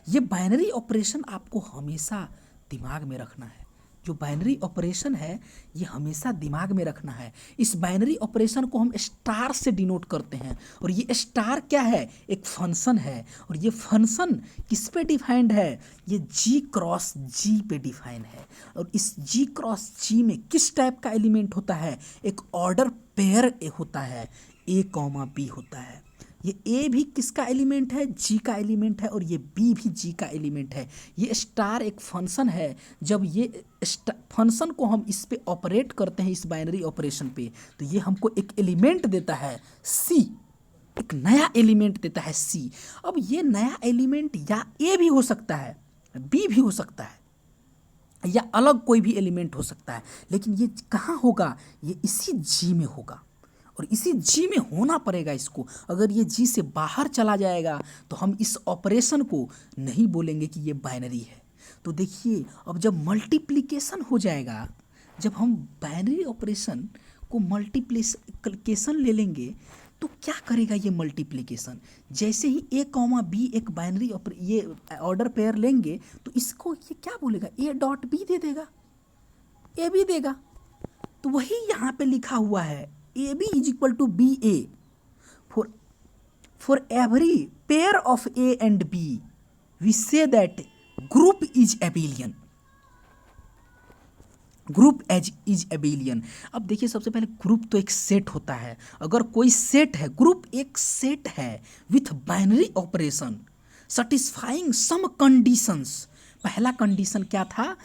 ये बाइनरी ऑपरेशन आपको हमेशा दिमाग में रखना है। जो बाइनरी ऑपरेशन है ये हमेशा दिमाग में रखना है। इस बाइनरी ऑपरेशन को हम स्टार से डिनोट करते हैं, और ये स्टार क्या है, एक फंक्शन है। और ये फंक्शन किस पे डिफाइंड है, ये जी क्रॉस जी पे डिफाइन है। और इस जी क्रॉस जी में किस टाइप का एलिमेंट होता है, एक ऑर्डर पेयर होता है, ए कॉमा बी होता है। ये ए भी किसका एलिमेंट है, जी का एलिमेंट है, और ये बी भी जी का एलिमेंट है। ये स्टार एक फंक्शन है। जब ये फंक्शन को हम इस पे ऑपरेट करते हैं, इस बाइनरी ऑपरेशन पे, तो ये हमको एक एलिमेंट देता है सी, एक नया एलिमेंट देता है सी। अब ये नया एलिमेंट या ए भी हो सकता है, बी भी हो सकता है, या अलग कोई भी एलिमेंट हो सकता है, लेकिन ये कहाँ होगा, ये इसी जी में होगा, और इसी जी में होना पड़ेगा इसको। अगर ये जी से बाहर चला जाएगा तो हम इस ऑपरेशन को नहीं बोलेंगे कि ये बाइनरी है। तो देखिए अब जब मल्टीप्लिकेशन हो जाएगा, जब हम बाइनरी ऑपरेशन को मल्टीप्लिकेशन ले लेंगे, तो क्या करेगा ये मल्टीप्लिकेशन, जैसे ही ए कॉमा बी एक बाइनरी ये ऑर्डर पेयर लेंगे, तो इसको ये क्या बोलेगा, ए डॉट बी दे देगा, ए बी देगा। तो वही यहाँ पे लिखा हुआ है, a b is equal to b a for every pair of a and b we say that group is abelian, group as is abelian. अब देखिए सबसे पहले ग्रुप तो एक सेट होता है। अगर कोई सेट है, ग्रुप एक सेट है with binary operation satisfying some conditions. पहला कंडीशन क्या था,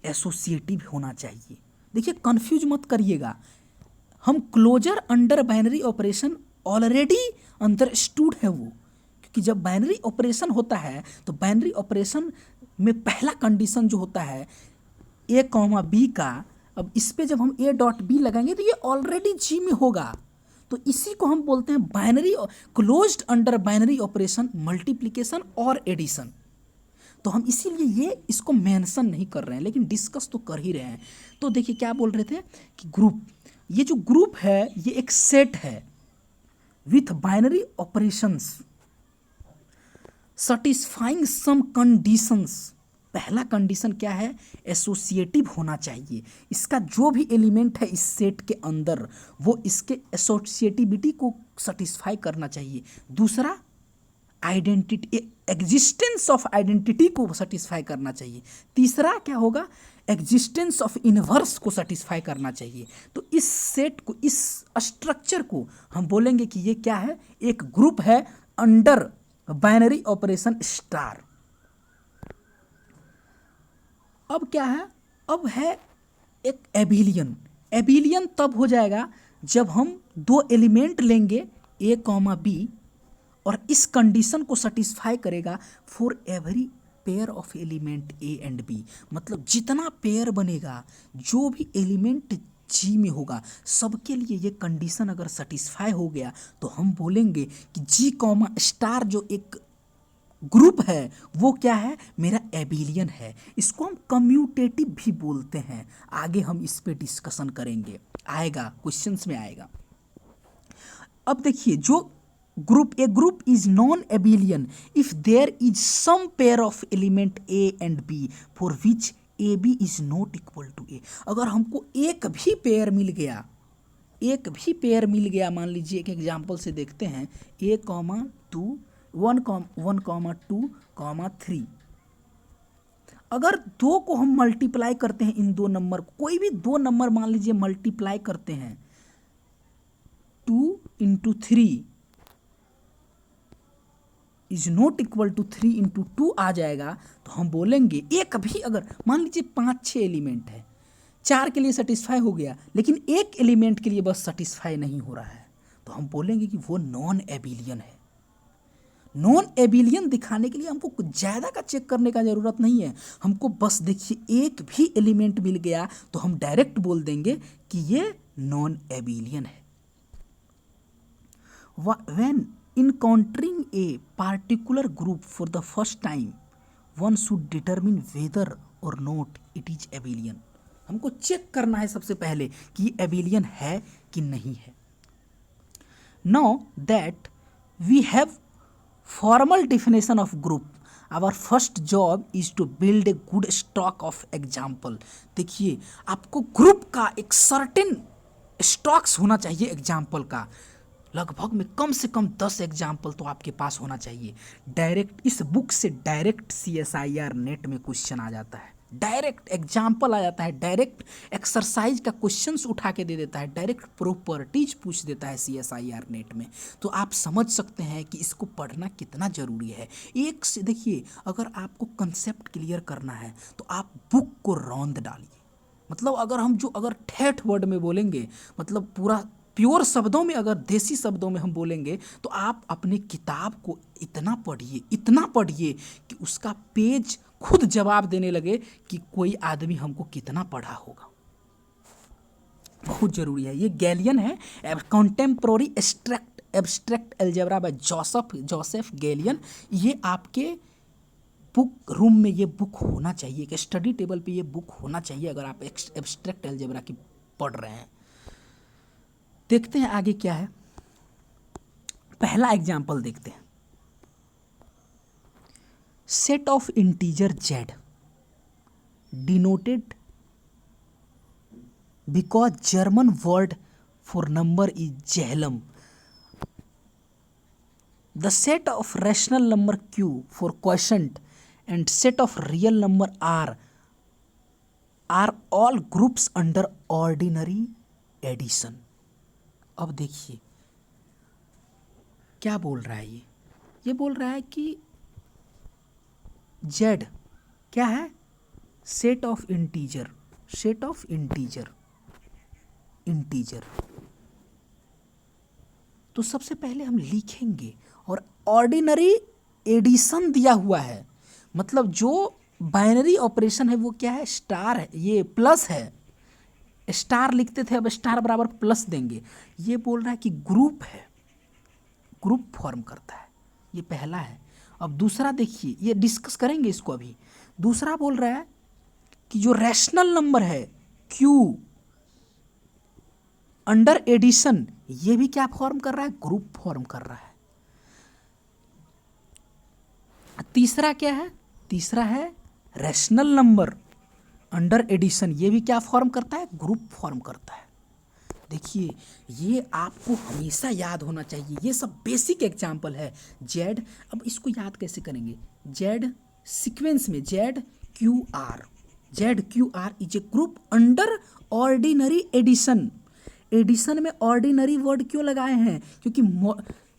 एसोसिएटिव होना चाहिए। देखिए कंफ्यूज मत करिएगा, हम closure under binary operation already understood है वो, क्योंकि जब बाइनरी ऑपरेशन होता है तो बाइनरी ऑपरेशन में पहला कंडीशन जो होता है ए कॉमा बी का, अब इस पे जब हम ए डॉट बी लगाएंगे तो ये ऑलरेडी जी में होगा। तो इसी को हम बोलते हैं binary closed under binary operation multiplication और एडिशन। तो हम इसीलिए ये इसको मेंशन नहीं कर रहे हैं, लेकिन डिस्कस तो कर ही रहे हैं। तो देखिए क्या बोल रहे थे कि ग्रुप, ये जो ग्रुप है ये एक सेट है with binary operations satisfying some conditions. पहला कंडीशन क्या है, एसोसिएटिव होना चाहिए। इसका जो भी एलिमेंट है इस सेट के अंदर वो इसके एसोसिएटिविटी को सेटिस्फाई करना चाहिए। दूसरा आइडेंटिटी, एग्जिस्टेंस ऑफ आइडेंटिटी को सेटिस्फाई करना चाहिए। तीसरा क्या होगा, एग्जिस्टेंस ऑफ इनवर्स को सेटिस्फाई करना चाहिए। तो इस सेट को, इस स्ट्रक्चर को हम बोलेंगे कि ये क्या है, एक ग्रुप है अंडर बाइनरी ऑपरेशन स्टार। अब क्या है, अब है एक एबिलियन। एबिलियन तब हो जाएगा जब हम दो एलिमेंट लेंगे ए कॉमा बी, और इस कंडीशन को सेटिस्फाई करेगा for every pair of element a and b. मतलब जितना पेयर बनेगा, जो भी एलिमेंट जी में होगा, सबके लिए ये कंडीशन अगर सेटिस्फाई हो गया तो हम बोलेंगे कि जी कॉमा स्टार जो एक ग्रुप है वो क्या है, मेरा एबिलियन है। इसको हम कम्यूटेटिव भी बोलते हैं। आगे हम इस पे डिस्कशन करेंगे, आएगा क्वेश्चंस में आएगा। अब देखिए जो group, a group is non abelian if there is some pair of element a and b for which a b is not equal to a. अगर हमको एक भी पेयर मिल गया, एक भी पेयर मिल गया, मान लीजिए एक एग्जाम्पल से देखते हैं, ए कॉमा टू, 1 कॉमा 2 कॉमा 3। अगर दो को हम मल्टीप्लाई करते हैं, इन दो नंबर को, कोई भी दो नंबर मान लीजिए मल्टीप्लाई करते हैं, into 3 is not equal to 3 into 2 आ जाएगा, तो हम बोलेंगे एक भी, अगर मान लीजिए 5-6 एलिमेंट है, 4 के लिए सेटिस्फाई हो गया लेकिन एक एलिमेंट के लिए बस सेटिस्फाई नहीं हो रहा है, तो हम बोलेंगे कि वो नॉन एबिलियन है। नॉन एबिलियन दिखाने के लिए हमको कुछ ज़्यादा का चेक करने का ज़रूरत नहीं है, हमको बस देखिए एक भी एलिमेंट मिल गया तो हम डायरेक्ट बोल देंगे कि ये नॉन एबिलियन है। When encountering a particular group for the first time, one should determine whether or not it is abelian। हमको चेक करना है सबसे पहले कि ये एबिलियन है कि नहीं है। Now that we have formal definition of group, our first job is to build a good stock of example। देखिए आपको ग्रुप का एक सर्टेन स्टॉक्स होना चाहिए एग्जाम्पल का, लगभग में कम से कम 10 एग्जाम्पल तो आपके पास होना चाहिए। डायरेक्ट इस बुक से डायरेक्ट CSIR नेट में क्वेश्चन आ जाता है, डायरेक्ट एग्जाम्पल आ जाता है, डायरेक्ट एक्सरसाइज का क्वेश्चंस उठा के दे देता है, डायरेक्ट प्रॉपर्टीज पूछ देता है CSIR नेट में। तो आप समझ सकते हैं कि इसको पढ़ना कितना ज़रूरी है। एक से देखिए, अगर आपको कंसेप्ट क्लियर करना है तो आप बुक को रौंद डालिए। मतलब अगर ठेठ वर्ड में बोलेंगे, मतलब पूरा प्योर शब्दों में, अगर देसी शब्दों में हम बोलेंगे, तो आप अपनी किताब को इतना पढ़िए कि उसका पेज खुद जवाब देने लगे कि कोई आदमी हमको कितना पढ़ा होगा। बहुत ज़रूरी है। ये गैलियन है, contemporary abstract algebra by Joseph Gallian. ये आपके बुक रूम में ये बुक होना चाहिए, कि स्टडी टेबल पे ये बुक होना चाहिए अगर आप एब्स्ट्रैक्ट अलजेब्रा की पढ़ रहे हैं। देखते हैं आगे क्या है। पहला एग्जाम्पल देखते हैं। Set of integer z denoted because German word for number is Zahlen. The set of rational number q for quotient and set of real number are all groups under ordinary addition. अब देखिए क्या बोल रहा है ये बोल रहा है कि z क्या है, सेट ऑफ इंटीजर तो सबसे पहले हम लिखेंगे, और ऑर्डिनरी एडिशन दिया हुआ है, मतलब जो बाइनरी ऑपरेशन है वो क्या है, स्टार है, ये प्लस है, स्टार लिखते थे अब स्टार बराबर प्लस देंगे। ये बोल रहा है कि ग्रुप है, ग्रुप फॉर्म करता है, ये पहला है। अब दूसरा देखिए, ये डिस्कस करेंगे इसको अभी। दूसरा बोल रहा है कि जो रैशनल नंबर है Q अंडर एडिशन, ये भी क्या फॉर्म कर रहा है, ग्रुप फॉर्म कर रहा है। तीसरा क्या है, तीसरा है रैशनल नंबर अंडर एडिशन, ये भी क्या फॉर्म करता है, ग्रुप फॉर्म करता है। देखिए ये आपको हमेशा याद होना चाहिए, ये सब बेसिक एग्जाम्पल है। जेड, अब इसको याद कैसे करेंगे, जेड सीक्वेंस में Z Q R is a group under ordinary addition. Addition में ऑर्डिनरी वर्ड क्यों लगाए हैं, क्योंकि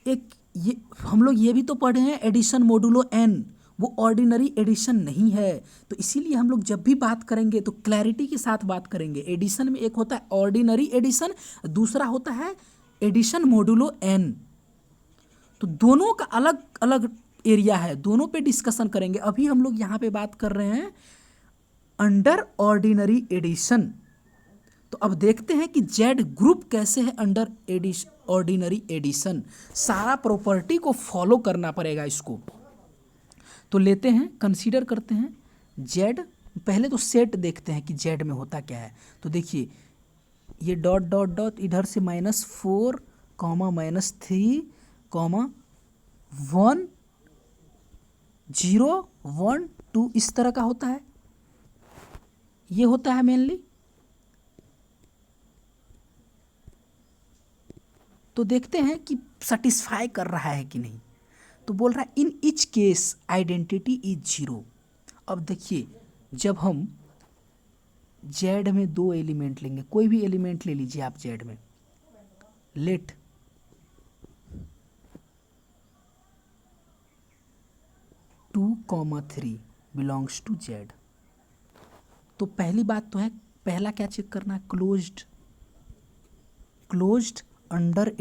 एक ये हम लोग ये भी तो पढ़े हैं एडिशन मोडुलो n, वो ऑर्डिनरी एडिशन नहीं है। तो इसीलिए हम लोग जब भी बात करेंगे तो क्लैरिटी के साथ बात करेंगे। एडिशन में एक होता है ऑर्डिनरी एडिशन, दूसरा होता है एडिशन मोडुलो n। तो दोनों का अलग अलग एरिया है, दोनों पे डिस्कशन करेंगे। अभी हम लोग यहाँ पे बात कर रहे हैं अंडर ऑर्डिनरी एडिशन। तो अब देखते हैं कि जेड ग्रुप कैसे है अंडर ऑर्डिनरी एडिशन। सारा प्रॉपर्टी को फॉलो करना पड़ेगा इसको। तो लेते हैं, कंसीडर करते हैं जेड। पहले तो सेट देखते हैं कि जेड में होता क्या है। तो देखिए ये डॉट डॉट डॉट इधर से -4 -3 1 0 1 2 इस तरह का होता है, ये होता है मेनली। तो देखते हैं कि सेटिस्फाई कर रहा है कि नहीं। तो बोल रहा है in each case identity is 0। अब देखिए जब हम जेड में 2 एलिमेंट लेंगे, कोई भी एलिमेंट ले लीजिए आप जेड में, लेट 2,3 बिलोंग्स टू जेड। तो पहली बात तो है, पहला क्या चेक करना है, क्लोज्ड अंडर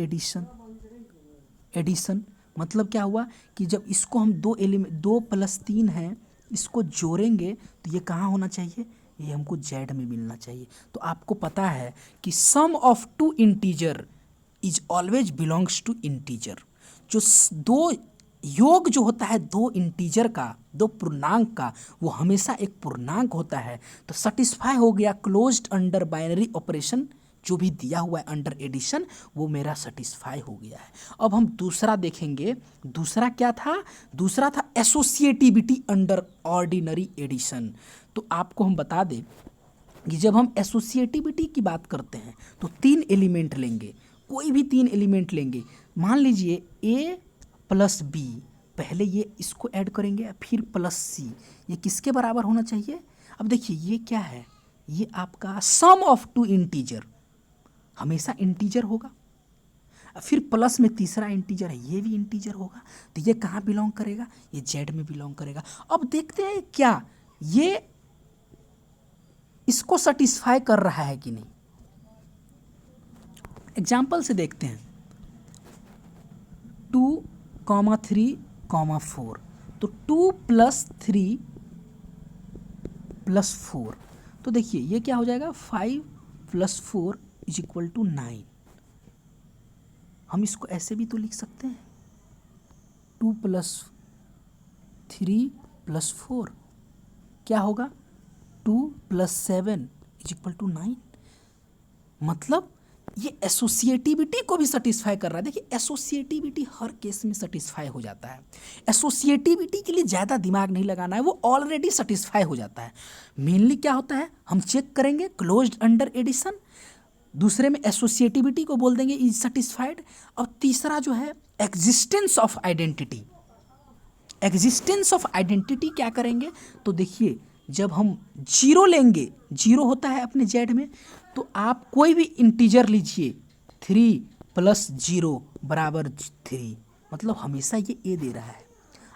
एडिशन मतलब क्या हुआ कि जब इसको हम 2 + 3 है, इसको जोड़ेंगे तो ये कहाँ होना चाहिए, ये हमको जेड में मिलना चाहिए। तो आपको पता है कि sum of 2 integer is always belongs to integer. जो दो योग जो होता है दो इंटीजर का, दो पूर्णांक का, वो हमेशा एक पूर्णांक होता है। तो सेटिस्फाई हो गया क्लोज्ड अंडर बाइनरी ऑपरेशन, जो भी दिया हुआ है अंडर एडिशन वो मेरा सेटिस्फाई हो गया है। अब हम दूसरा देखेंगे, दूसरा क्या था, दूसरा था एसोसिएटिविटी अंडर ऑर्डिनरी एडिशन। तो आपको हम बता दें कि जब हम एसोसिएटिविटी की बात करते हैं तो 3 एलिमेंट लेंगे, कोई भी 3 एलिमेंट लेंगे। मान लीजिए A + B, पहले ये इसको ऐड करेंगे फिर +C, ये किसके बराबर होना चाहिए। अब देखिए ये क्या है, ये आपका सम ऑफ 2 इंटीजर, हमेशा इंटीजर होगा। फिर प्लस में तीसरा इंटीजर है, ये भी इंटीजर होगा। तो ये कहाँ बिलोंग करेगा, ये जेड में बिलोंग करेगा। अब देखते हैं क्या ये इसको सेटिस्फाई कर रहा है कि नहीं। एग्जाम्पल से देखते हैं, 2,3,4, तो 2 + 3 + 4, तो देखिए ये क्या हो जाएगा, 5 + 4 = 9। हम इसको ऐसे भी तो लिख सकते हैं, 2 + 3 + 4 क्या होगा, 2 + 7 = 9। मतलब ये एसोसिएटिविटी को भी सेटिस्फाई कर रहा है। देखिए एसोसिएटिविटी हर केस में सेटिस्फाई हो जाता है, एसोसिएटिविटी के लिए ज़्यादा दिमाग नहीं लगाना है, वो ऑलरेडी सेटिस्फाई हो जाता है। मेनली क्या होता है, हम चेक करेंगे क्लोज्ड अंडर एडिशन, दूसरे में एसोसिएटिविटी को बोल देंगे इज सेटिस्फाइड, और तीसरा जो है existence of identity. Existence of identity क्या करेंगे, तो देखिए जब हम 0 लेंगे, 0 होता है अपने जेड में, तो आप कोई भी इंटीजर लीजिए, 3 + 0 = 3, मतलब हमेशा ये ए दे रहा है।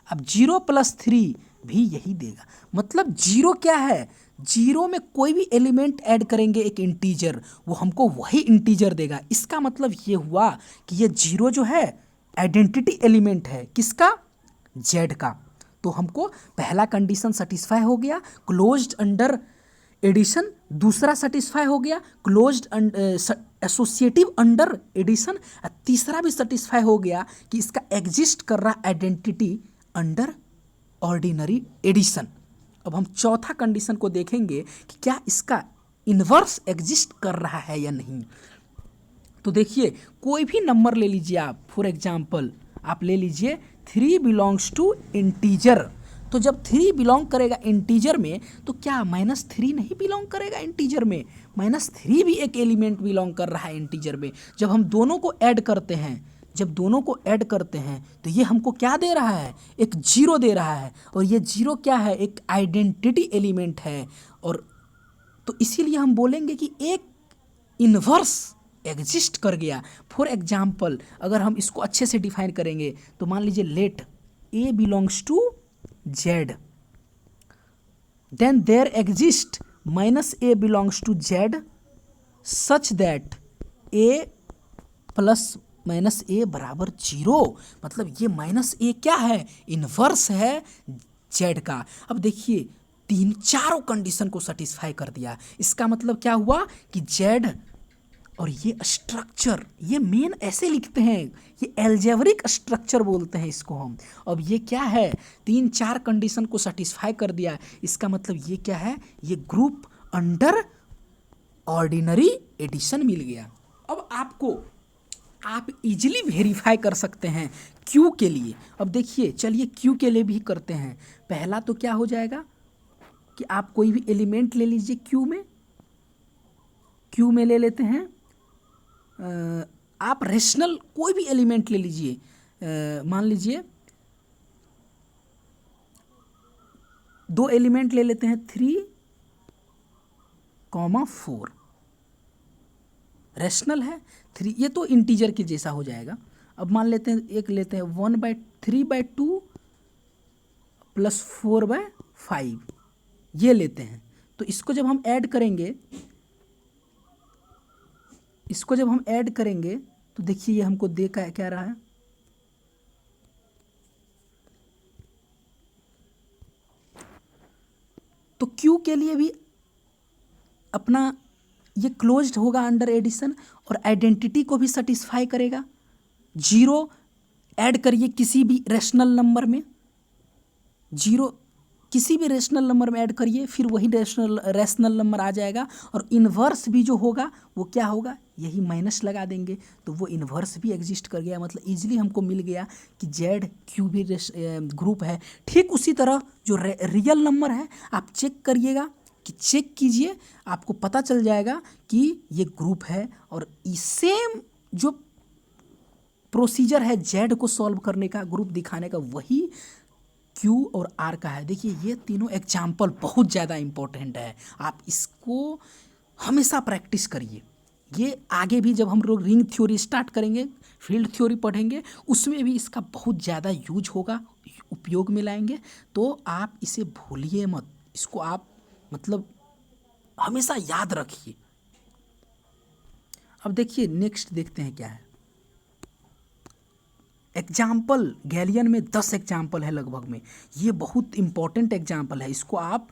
अब 0 + 3 भी यही देगा, मतलब 0 क्या है, 0 में कोई भी एलिमेंट ऐड करेंगे एक इंटीजर, वो हमको वही इंटीजर देगा। इसका मतलब ये हुआ कि ये 0 जो है आइडेंटिटी एलिमेंट है किसका, जेड का। तो हमको पहला कंडीशन सेटिस्फाई हो गया क्लोज्ड अंडर एडिशन, दूसरा सेटिस्फाई हो गया क्लोज्ड एसोसिएटिव अंडर एडिशन, तीसरा भी सेटिस्फाई हो गया कि इसका एग्जिस्ट कर रहा आइडेंटिटी अंडर ऑर्डिनरी एडिशन। अब हम चौथा कंडीशन को देखेंगे कि क्या इसका इन्वर्स एग्जिस्ट कर रहा है या नहीं। तो देखिए कोई भी नंबर ले लीजिए आप, फॉर एग्जाम्पल आप ले लीजिए 3 बिलोंग्स टू इंटीजर। तो जब 3 बिलोंग करेगा इंटीजर में, तो क्या -3 नहीं बिलोंग करेगा इंटीजर में, -3 भी एक एलिमेंट बिलोंग कर रहा है इंटीजर में। जब हम दोनों को ऐड करते हैं, जब दोनों को ऐड करते हैं तो ये हमको क्या दे रहा है, एक 0 दे रहा है, और ये 0 क्या है, एक आइडेंटिटी एलिमेंट है। और तो इसीलिए हम बोलेंगे कि एक इन्वर्स एग्जिस्ट कर गया। फॉर एग्जाम्पल अगर हम इसको अच्छे से डिफाइन करेंगे तो मान लीजिए let A belongs to Z, then there exist -a belongs to Z such that a + -a = 0। मतलब ये -a क्या है, इन्वर्स है जेड का। अब देखिए चारों कंडीशन को सेटिस्फाई कर दिया। इसका मतलब क्या हुआ कि जेड और ये स्ट्रक्चर, ये मेन ऐसे लिखते हैं, ये एल्जेब्रिक स्ट्रक्चर बोलते हैं इसको हम। अब ये क्या है, 3-4 कंडीशन को सेटिस्फाई कर दिया। इसका मतलब ये क्या है, ये ग्रुप अंडर ऑर्डिनरी एडिशन मिल गया। अब आप इजीली वेरीफाई कर सकते हैं क्यू के लिए। अब देखिए चलिए क्यू के लिए भी करते हैं। पहला तो क्या हो जाएगा कि आप कोई भी एलिमेंट ले लीजिए क्यू में ले लेते हैं, आप रेशनल कोई भी एलिमेंट ले लीजिए, मान लीजिए 2 एलिमेंट ले लेते हैं 3,4, रेशनल है 3, ये तो इंटीजर के जैसा हो जाएगा। अब मान लेते हैं एक लेते हैं 1/3/2 प्लस 4/5 ये लेते हैं। तो इसको जब हम ऐड करेंगे, तो देखिए ये हमको दे क्या रहा है, तो क्यू के लिए भी अपना ये क्लोज्ड होगा अंडर एडिशन और आइडेंटिटी को भी सेटिस्फाई करेगा। 0 ऐड करिए किसी भी रेशनल नंबर में, 0 किसी भी रेशनल नंबर में ऐड करिए, फिर वही रेशनल नंबर आ जाएगा। और इन्वर्स भी जो होगा वो क्या होगा, यही माइनस लगा देंगे तो वो इन्वर्स भी एग्जिस्ट कर गया। मतलब इजीली हमको मिल गया कि जेड क्यू भी ग्रुप है। ठीक उसी तरह जो रियल नंबर है आप चेक करिएगा कि चेक कीजिए, आपको पता चल जाएगा कि ये ग्रुप है। और सेम जो प्रोसीजर है जेड को सॉल्व करने का, ग्रुप दिखाने का, वही क्यू और आर का है। देखिए ये तीनों एग्जाम्पल बहुत ज़्यादा इम्पोर्टेंट है, आप इसको हमेशा प्रैक्टिस करिए। ये आगे भी जब हम लोग रिंग थ्योरी स्टार्ट करेंगे, फील्ड थ्योरी पढ़ेंगे, उसमें भी इसका बहुत ज़्यादा यूज होगा, उपयोग में लाएंगे। तो आप इसे भूलिए मत, इसको आप मतलब हमेशा याद रखिए। अब देखिए नेक्स्ट देखते हैं क्या है एग्जाम्पल। गैलियन में 10 एग्जाम्पल है लगभग में, ये बहुत इंपॉर्टेंट एग्जाम्पल है, इसको आप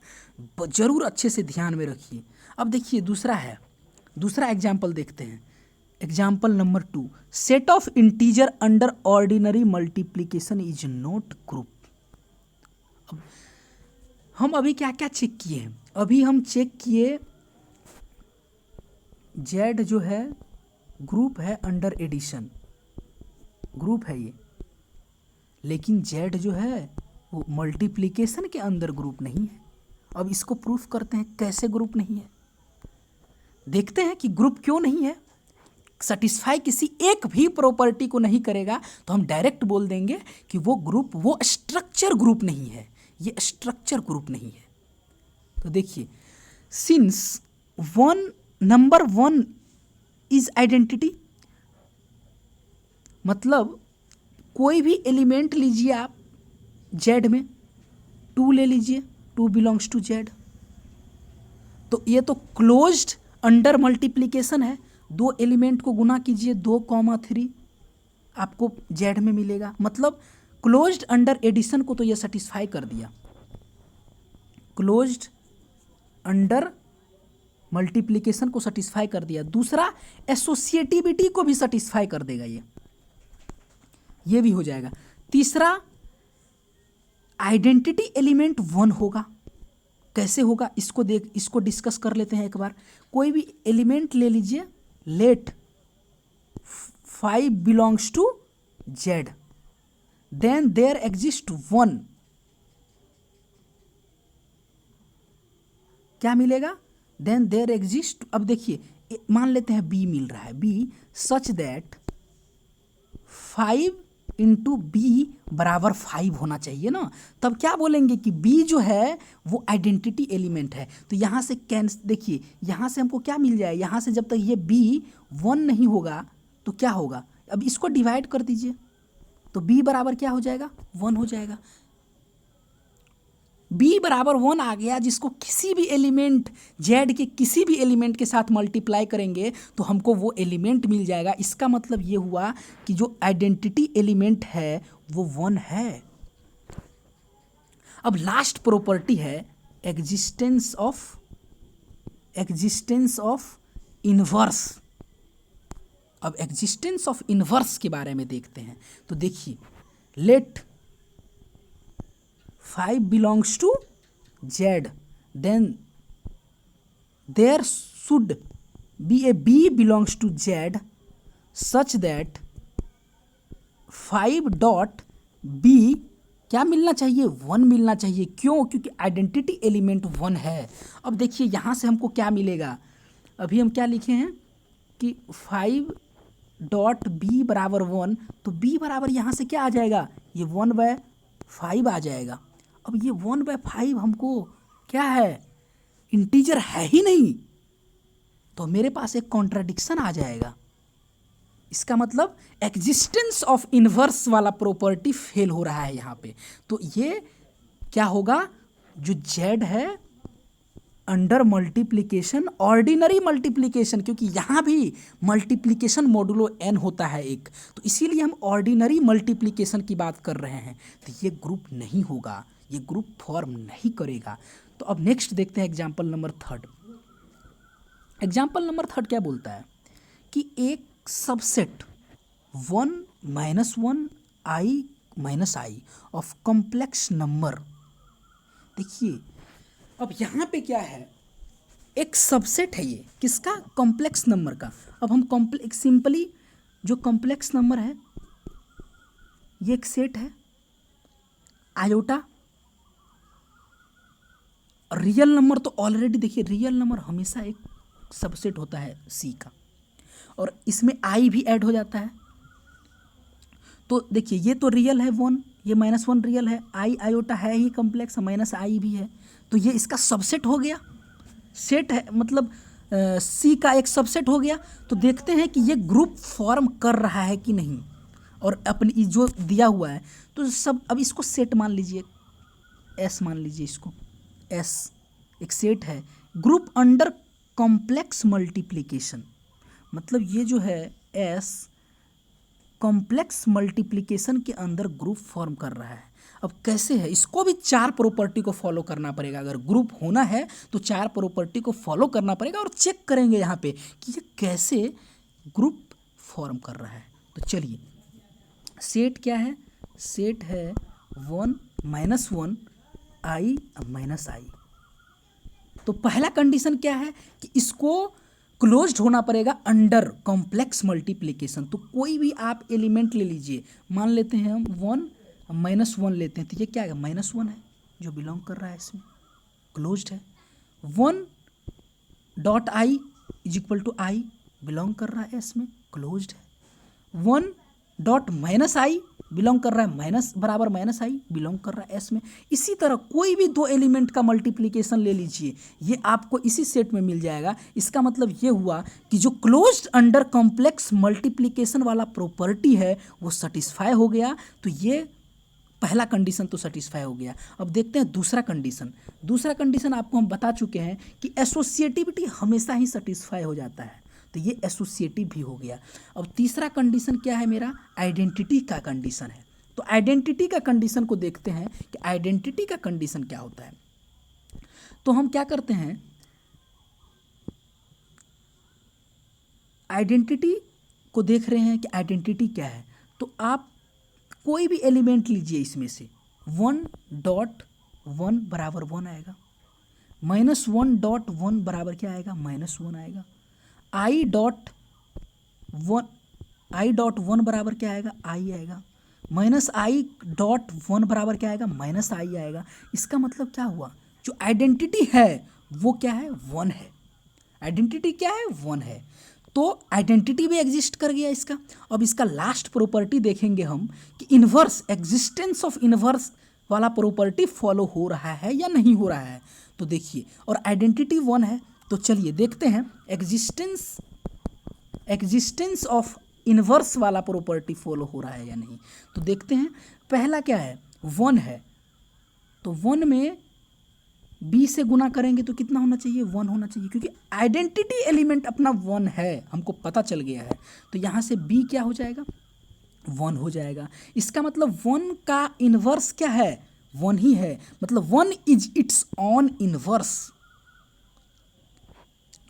ज़रूर अच्छे से ध्यान में रखिए। अब देखिए दूसरा एग्जाम्पल देखते हैं। Example number 2, set of integer under ordinary multiplication is not group. अब हम अभी क्या क्या चेक किए हैं, अभी हम चेक किए जेड जो है ग्रुप है अंडर एडिशन, ग्रुप है ये, लेकिन जेड जो है वो मल्टीप्लिकेशन के अंदर ग्रुप नहीं है। अब इसको प्रूफ करते हैं कैसे ग्रुप नहीं है, देखते हैं कि ग्रुप क्यों नहीं है। सेटिस्फाई किसी एक भी प्रॉपर्टी को नहीं करेगा तो हम डायरेक्ट बोल देंगे कि वो ग्रुप, वो स्ट्रक्चर ग्रुप नहीं है, ये स्ट्रक्चर ग्रुप नहीं है। तो देखिए सिंस नंबर 1 इज आइडेंटिटी, मतलब कोई भी एलिमेंट लीजिए आप जेड में, 2 ले लीजिए, 2 बिलोंग्स टू जेड, तो ये तो क्लोज्ड अंडर मल्टीप्लिकेशन है। 2 एलिमेंट को गुना कीजिए, 2,3 आपको जेड में मिलेगा। मतलब क्लोज्ड अंडर एडिशन को तो ये सेटिस्फाई कर दिया, क्लोज्ड अंडर मल्टीप्लिकेशन को सेटिस्फाई कर दिया। दूसरा एसोसिएटिविटी को भी सेटिस्फाई कर देगा, ये भी हो जाएगा। तीसरा आइडेंटिटी एलिमेंट 1 होगा, कैसे होगा इसको डिस्कस कर लेते हैं एक बार। कोई भी एलिमेंट ले लीजिए, let 5 belongs to Z, then there exist 1, क्या मिलेगा, देन देयर एग्जिस्ट, अब देखिए मान लेते हैं बी मिल रहा है, B such that 5 into B बराबर 5 होना चाहिए ना। तब क्या बोलेंगे कि बी जो है वो आइडेंटिटी एलिमेंट है। तो यहाँ से देखिए यहाँ से हमको क्या मिल जाए, यहाँ से जब तक ये बी 1 नहीं होगा तो क्या होगा, अब इसको डिवाइड कर दीजिए तो बी बराबर क्या हो जाएगा, 1 हो जाएगा। बी बराबर 1 आ गया, जिसको किसी भी एलिमेंट जेड के किसी भी एलिमेंट के साथ मल्टीप्लाई करेंगे तो हमको वो एलिमेंट मिल जाएगा। इसका मतलब ये हुआ कि जो आइडेंटिटी एलिमेंट है वो 1 है। अब लास्ट प्रॉपर्टी है एग्जिस्टेंस ऑफ इनवर्स। अब एग्जिस्टेंस ऑफ इनवर्स के बारे में देखते हैं। तो देखिए late 5 belongs to Z, then there should be a B belongs to Z such that 5 dot B क्या मिलना चाहिए, 1 मिलना चाहिए। क्यों, क्योंकि आइडेंटिटी एलिमेंट 1 है। अब देखिए यहाँ से हमको क्या मिलेगा, अभी हम क्या लिखे हैं कि 5 डॉट बी बराबर 1, तो बी बराबर यहाँ से क्या आ जाएगा, ये 1/5 आ जाएगा। अब ये 1/5 हमको क्या है, इंटीजर है ही नहीं, तो मेरे पास एक कॉन्ट्राडिक्शन आ जाएगा। इसका मतलब एग्जिस्टेंस ऑफ इनवर्स वाला प्रॉपर्टी फेल हो रहा है यहाँ पे। तो ये क्या होगा, जो जेड है अंडर मल्टीप्लिकेशन ऑर्डिनरी मल्टीप्लिकेशन, क्योंकि यहाँ भी मल्टीप्लिकेशन मॉडुलो एन होता है एक, तो इसीलिए हम ऑर्डिनरी मल्टीप्लिकेशन की बात कर रहे हैं। तो ये ग्रुप नहीं होगा, ये ग्रुप फॉर्म नहीं करेगा। तो अब नेक्स्ट देखते हैं example number third. Example number third क्या बोलता है कि एक subset 1 - 1 i - i of complex number. देखिए अब यहाँ पे क्या है, एक सबसेट है ये किसका, कॉम्प्लेक्स नंबर का। अब हम कॉम्प्लेक्स सिंपली जो कॉम्प्लेक्स नंबर है ये एक सेट है, आयोटा। रियल नंबर तो ऑलरेडी देखिए, रियल नंबर हमेशा एक सबसेट होता है सी का, और इसमें आई भी ऐड हो जाता है। तो देखिए ये तो रियल है 1, ये -1 रियल है, आई आयोटा है ही कॉम्प्लेक्स, माइनस आई भी है, तो ये इसका सबसेट हो गया, सेट है मतलब सी का एक सबसेट हो गया। तो देखते हैं कि ये ग्रुप फॉर्म कर रहा है कि नहीं, और अपनी जो दिया हुआ है तो सब, अब इसको सेट मान लीजिए, एस मान लीजिए इसको, एस एक सेट है, ग्रुप अंडर कॉम्प्लेक्स मल्टीप्लिकेशन, मतलब ये जो है एस कॉम्प्लेक्स मल्टीप्लिकेशन के अंदर ग्रुप फॉर्म कर रहा है। अब कैसे है, इसको भी 4 प्रॉपर्टी को फॉलो करना पड़ेगा। अगर ग्रुप होना है तो 4 प्रॉपर्टी को फॉलो करना पड़ेगा, और चेक करेंगे यहाँ पे कि ये कैसे ग्रुप फॉर्म कर रहा है। तो चलिए, सेट क्या है, सेट है 1 - 1 i - i। तो पहला कंडीशन क्या है कि इसको क्लोज्ड होना पड़ेगा अंडर कॉम्प्लेक्स मल्टीप्लिकेशन। तो कोई भी आप एलिमेंट ले लीजिए, मान लेते हैं हम 1 - 1 लेते हैं, तो ये क्या है, -1 है जो बिलोंग कर रहा है इसमें, क्लोज्ड है। 1.i = i बिलोंग कर रहा है इसमें, क्लोज्ड है। 1.-i बिलोंग कर रहा है, माइनस बराबर -i बिलोंग कर रहा है एस में। इसी तरह कोई भी 2 एलिमेंट का मल्टीप्लिकेशन ले लीजिए, ये आपको इसी सेट में मिल जाएगा। इसका मतलब ये हुआ कि जो क्लोज्ड अंडर कॉम्प्लेक्स मल्टीप्लिकेशन वाला प्रॉपर्टी है वो सेटिस्फाई हो गया। तो ये पहला कंडीशन तो सेटिस्फाई हो गया। अब देखते हैं दूसरा कंडीशन। दूसरा कंडीशन आपको हम बता चुके हैं कि एसोसिएटिविटी हमेशा ही सेटिस्फाई हो जाता है, तो ये एसोसिएटिव भी हो गया। अब तीसरा कंडीशन क्या है मेरा, आइडेंटिटी का कंडीशन है। तो आइडेंटिटी का कंडीशन को देखते हैं कि आइडेंटिटी का कंडीशन क्या होता है। तो हम क्या करते हैं, आइडेंटिटी को देख रहे हैं कि आइडेंटिटी क्या है। तो आप कोई भी एलिमेंट लीजिए इसमें से, 1.1 बराबर 1 आएगा, -1.1 बराबर क्या आएगा, -1 आएगा। i.1 बराबर क्या आएगा, i आएगा। -i.1 बराबर क्या आएगा, -i आएगा। इसका मतलब क्या हुआ, जो आइडेंटिटी है वो क्या है, 1 है। आइडेंटिटी क्या है, 1 है। तो आइडेंटिटी भी एग्जिस्ट कर गया इसका। अब इसका लास्ट प्रॉपर्टी देखेंगे हम कि इन्वर्स, एग्जिस्टेंस ऑफ इन्वर्स वाला प्रॉपर्टी फॉलो हो रहा है या नहीं हो रहा है। तो देखिए, और आइडेंटिटी 1 है, तो चलिए देखते हैं एग्जिस्टेंस ऑफ इन्वर्स वाला प्रॉपर्टी फॉलो हो रहा है या नहीं। तो देखते हैं, पहला क्या है, 1 है, तो 1 में b से गुना करेंगे तो कितना होना चाहिए, 1 होना चाहिए, क्योंकि आइडेंटिटी एलिमेंट अपना 1 है, हमको पता चल गया है। तो यहाँ से b क्या हो जाएगा, 1 हो जाएगा। इसका मतलब 1 का इन्वर्स क्या है, 1 ही है, मतलब 1 इज इट्स ऑन इन्वर्स।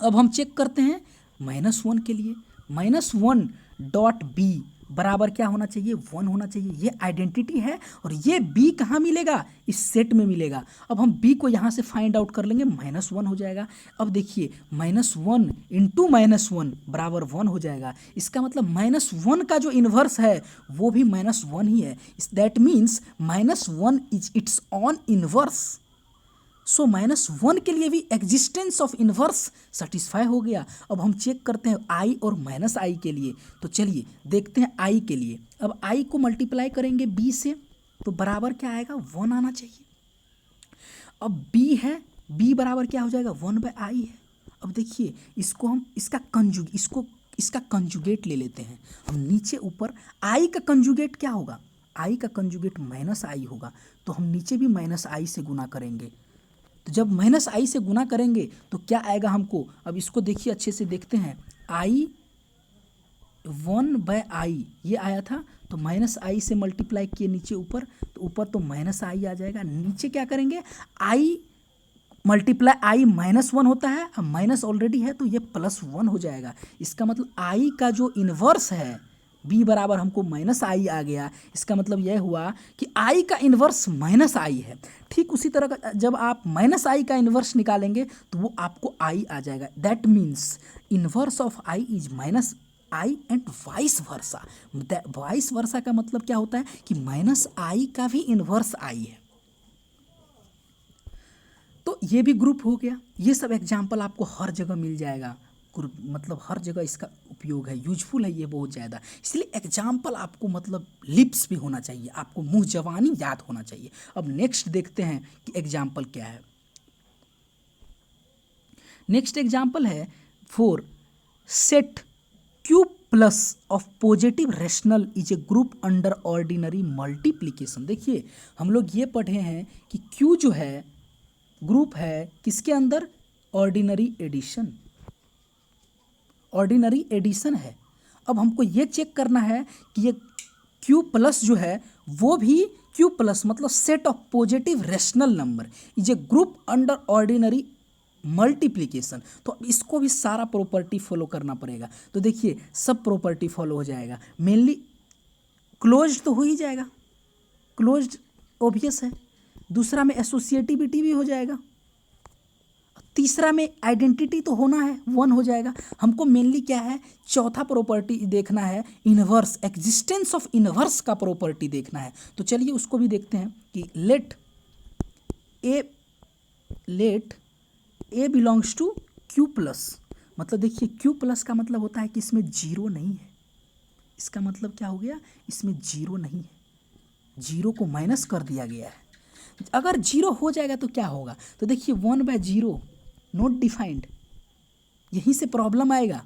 अब हम चेक करते हैं -1 के लिए, -1.b बराबर क्या होना चाहिए, 1 होना चाहिए। ये आइडेंटिटी है, और ये b कहाँ मिलेगा, इस सेट में मिलेगा। अब हम b को यहाँ से फाइंड आउट कर लेंगे, -1 हो जाएगा। अब देखिए, -1 इंटू -1 बराबर 1 हो जाएगा। इसका मतलब -1 का जो इन्वर्स है वो भी -1 ही है। That means -1 is its own inverse. So -1 के लिए भी एग्जिस्टेंस ऑफ इन्वर्स सेटिस्फाई हो गया। अब हम चेक करते हैं i और -i के लिए। तो चलिए देखते हैं i के लिए। अब i को मल्टीप्लाई करेंगे b से, तो बराबर क्या आएगा, 1 आना चाहिए। अब b है, b बराबर क्या हो जाएगा, 1/i है। अब देखिए, इसको हम इसका कंजुगेट ले लेते हैं। हम नीचे ऊपर i का कंजुगेट क्या होगा, आई का कंजुगेट माइनस आई होगा, तो हम नीचे भी माइनस आई से गुना करेंगे। तो जब माइनस आई से गुना करेंगे तो क्या आएगा हमको, अब इसको देखिए अच्छे से देखते हैं, आई 1/i ये आया था, तो माइनस आई से मल्टीप्लाई किए नीचे ऊपर, तो ऊपर तो माइनस आई आ जाएगा, नीचे क्या करेंगे, आई मल्टीप्लाई आई -1 होता है, अब माइनस ऑलरेडी है तो ये +1 हो जाएगा। इसका मतलब आई का जो इन्वर्स है b बराबर हमको माइनस आई आ गया, इसका मतलब यह हुआ कि आई का इन्वर्स माइनस आई है। ठीक उसी तरह का जब आप माइनस आई का इन्वर्स निकालेंगे तो वो आपको आई आ जाएगा। That means inverse of I is minus I and vice versa. Vice versa का मतलब क्या होता है कि माइनस आई का भी इन्वर्स आई है। तो ये भी ग्रुप हो गया। ये सब एग्जाम्पल आपको हर जगह मिल जाएगा, ग्रुप मतलब हर जगह इसका उपयोग है, यूजफुल है ये बहुत ज़्यादा। इसलिए एग्जाम्पल आपको मतलब लिप्स पे होना चाहिए, आपको मुंह जवानी याद होना चाहिए। अब नेक्स्ट देखते हैं कि एग्जाम्पल क्या है। नेक्स्ट एग्जाम्पल है for set Q plus of positive rational is a group under ordinary multiplication. देखिए हम लोग ये पढ़े हैं कि Q जो है ग्रुप है किसके अंदर, ऑर्डिनरी एडिशन, ऑर्डिनरी एडिशन है। अब हमको ये चेक करना है कि ये Q प्लस जो है वो भी Q प्लस मतलब set of positive rational number is a group under ordinary multiplication. तो अब इसको भी सारा प्रॉपर्टी फॉलो करना पड़ेगा। तो देखिए सब प्रॉपर्टी फॉलो हो जाएगा, मेनली क्लोज्ड तो हो ही जाएगा, क्लोज्ड ऑब्वियस है, दूसरा में एसोसिएटिविटी भी हो जाएगा, तीसरा में आइडेंटिटी तो होना है, 1 हो जाएगा। हमको मेनली क्या है, चौथा प्रॉपर्टी देखना है, इनवर्स, एग्जिस्टेंस ऑफ इनवर्स का प्रॉपर्टी देखना है। तो चलिए उसको भी देखते हैं कि let A belongs to Q plus. मतलब देखिए Q प्लस का मतलब होता है कि इसमें जीरो नहीं है। इसका मतलब क्या हो गया, इसमें जीरो नहीं है, जीरो को माइनस कर दिया गया है। अगर जीरो हो जाएगा तो क्या होगा, तो देखिए 1/0 नॉट डिफाइंड, यहीं से प्रॉब्लम आएगा।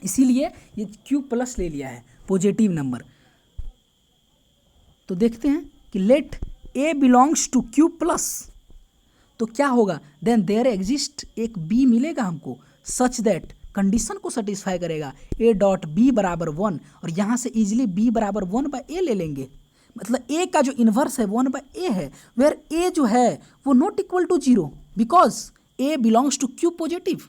इसीलिए ये Q प्लस ले लिया है, पॉजिटिव नंबर। तो देखते हैं कि let A belongs to Q plus, तो क्या होगा, देन देयर एग्जिस्ट एक B मिलेगा हमको, सच दैट कंडीशन को सेटिस्फाई करेगा, A.B बराबर 1, और यहाँ से इजिली B बराबर 1/A ले लेंगे। मतलब A का जो इन्वर्स है 1/A है, वेयर A जो है वो not equal to 0 because A belongs to Q positive.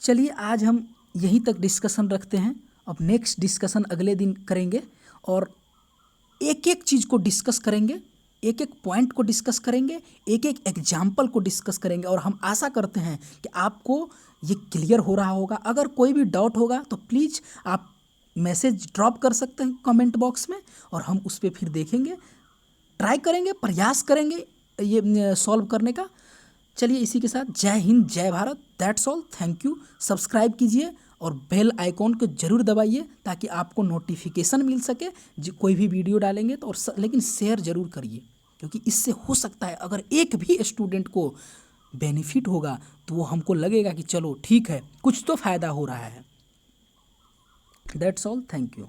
चलिए आज हम यहीं तक डिस्कशन रखते हैं, अब नेक्स्ट डिस्कशन अगले दिन करेंगे और एक एक चीज़ को डिस्कस करेंगे, एक एक पॉइंट को डिस्कस करेंगे, एक एक एग्जाम्पल को डिस्कस करेंगे, और हम आशा करते हैं कि आपको ये क्लियर हो रहा होगा। अगर कोई भी डाउट होगा तो प्लीज़ आप मैसेज ड्रॉप कर सकते हैं कमेंट बॉक्स में, और हम उस पर फिर देखेंगे, ट्राई करेंगे, प्रयास करेंगे ये सॉल्व करने का। चलिए इसी के साथ जय हिंद, जय Bharat, that's all, thank you. Subscribe कीजिए और बेल आइकॉन को जरूर दबाइए ताकि आपको नोटिफिकेशन मिल सके जो कोई भी वीडियो डालेंगे तो, और लेकिन शेयर जरूर करिए, क्योंकि इससे हो सकता है अगर एक भी स्टूडेंट को बेनिफिट होगा तो वो हमको लगेगा कि चलो ठीक है कुछ तो फ़ायदा हो रहा है। That's all, thank you.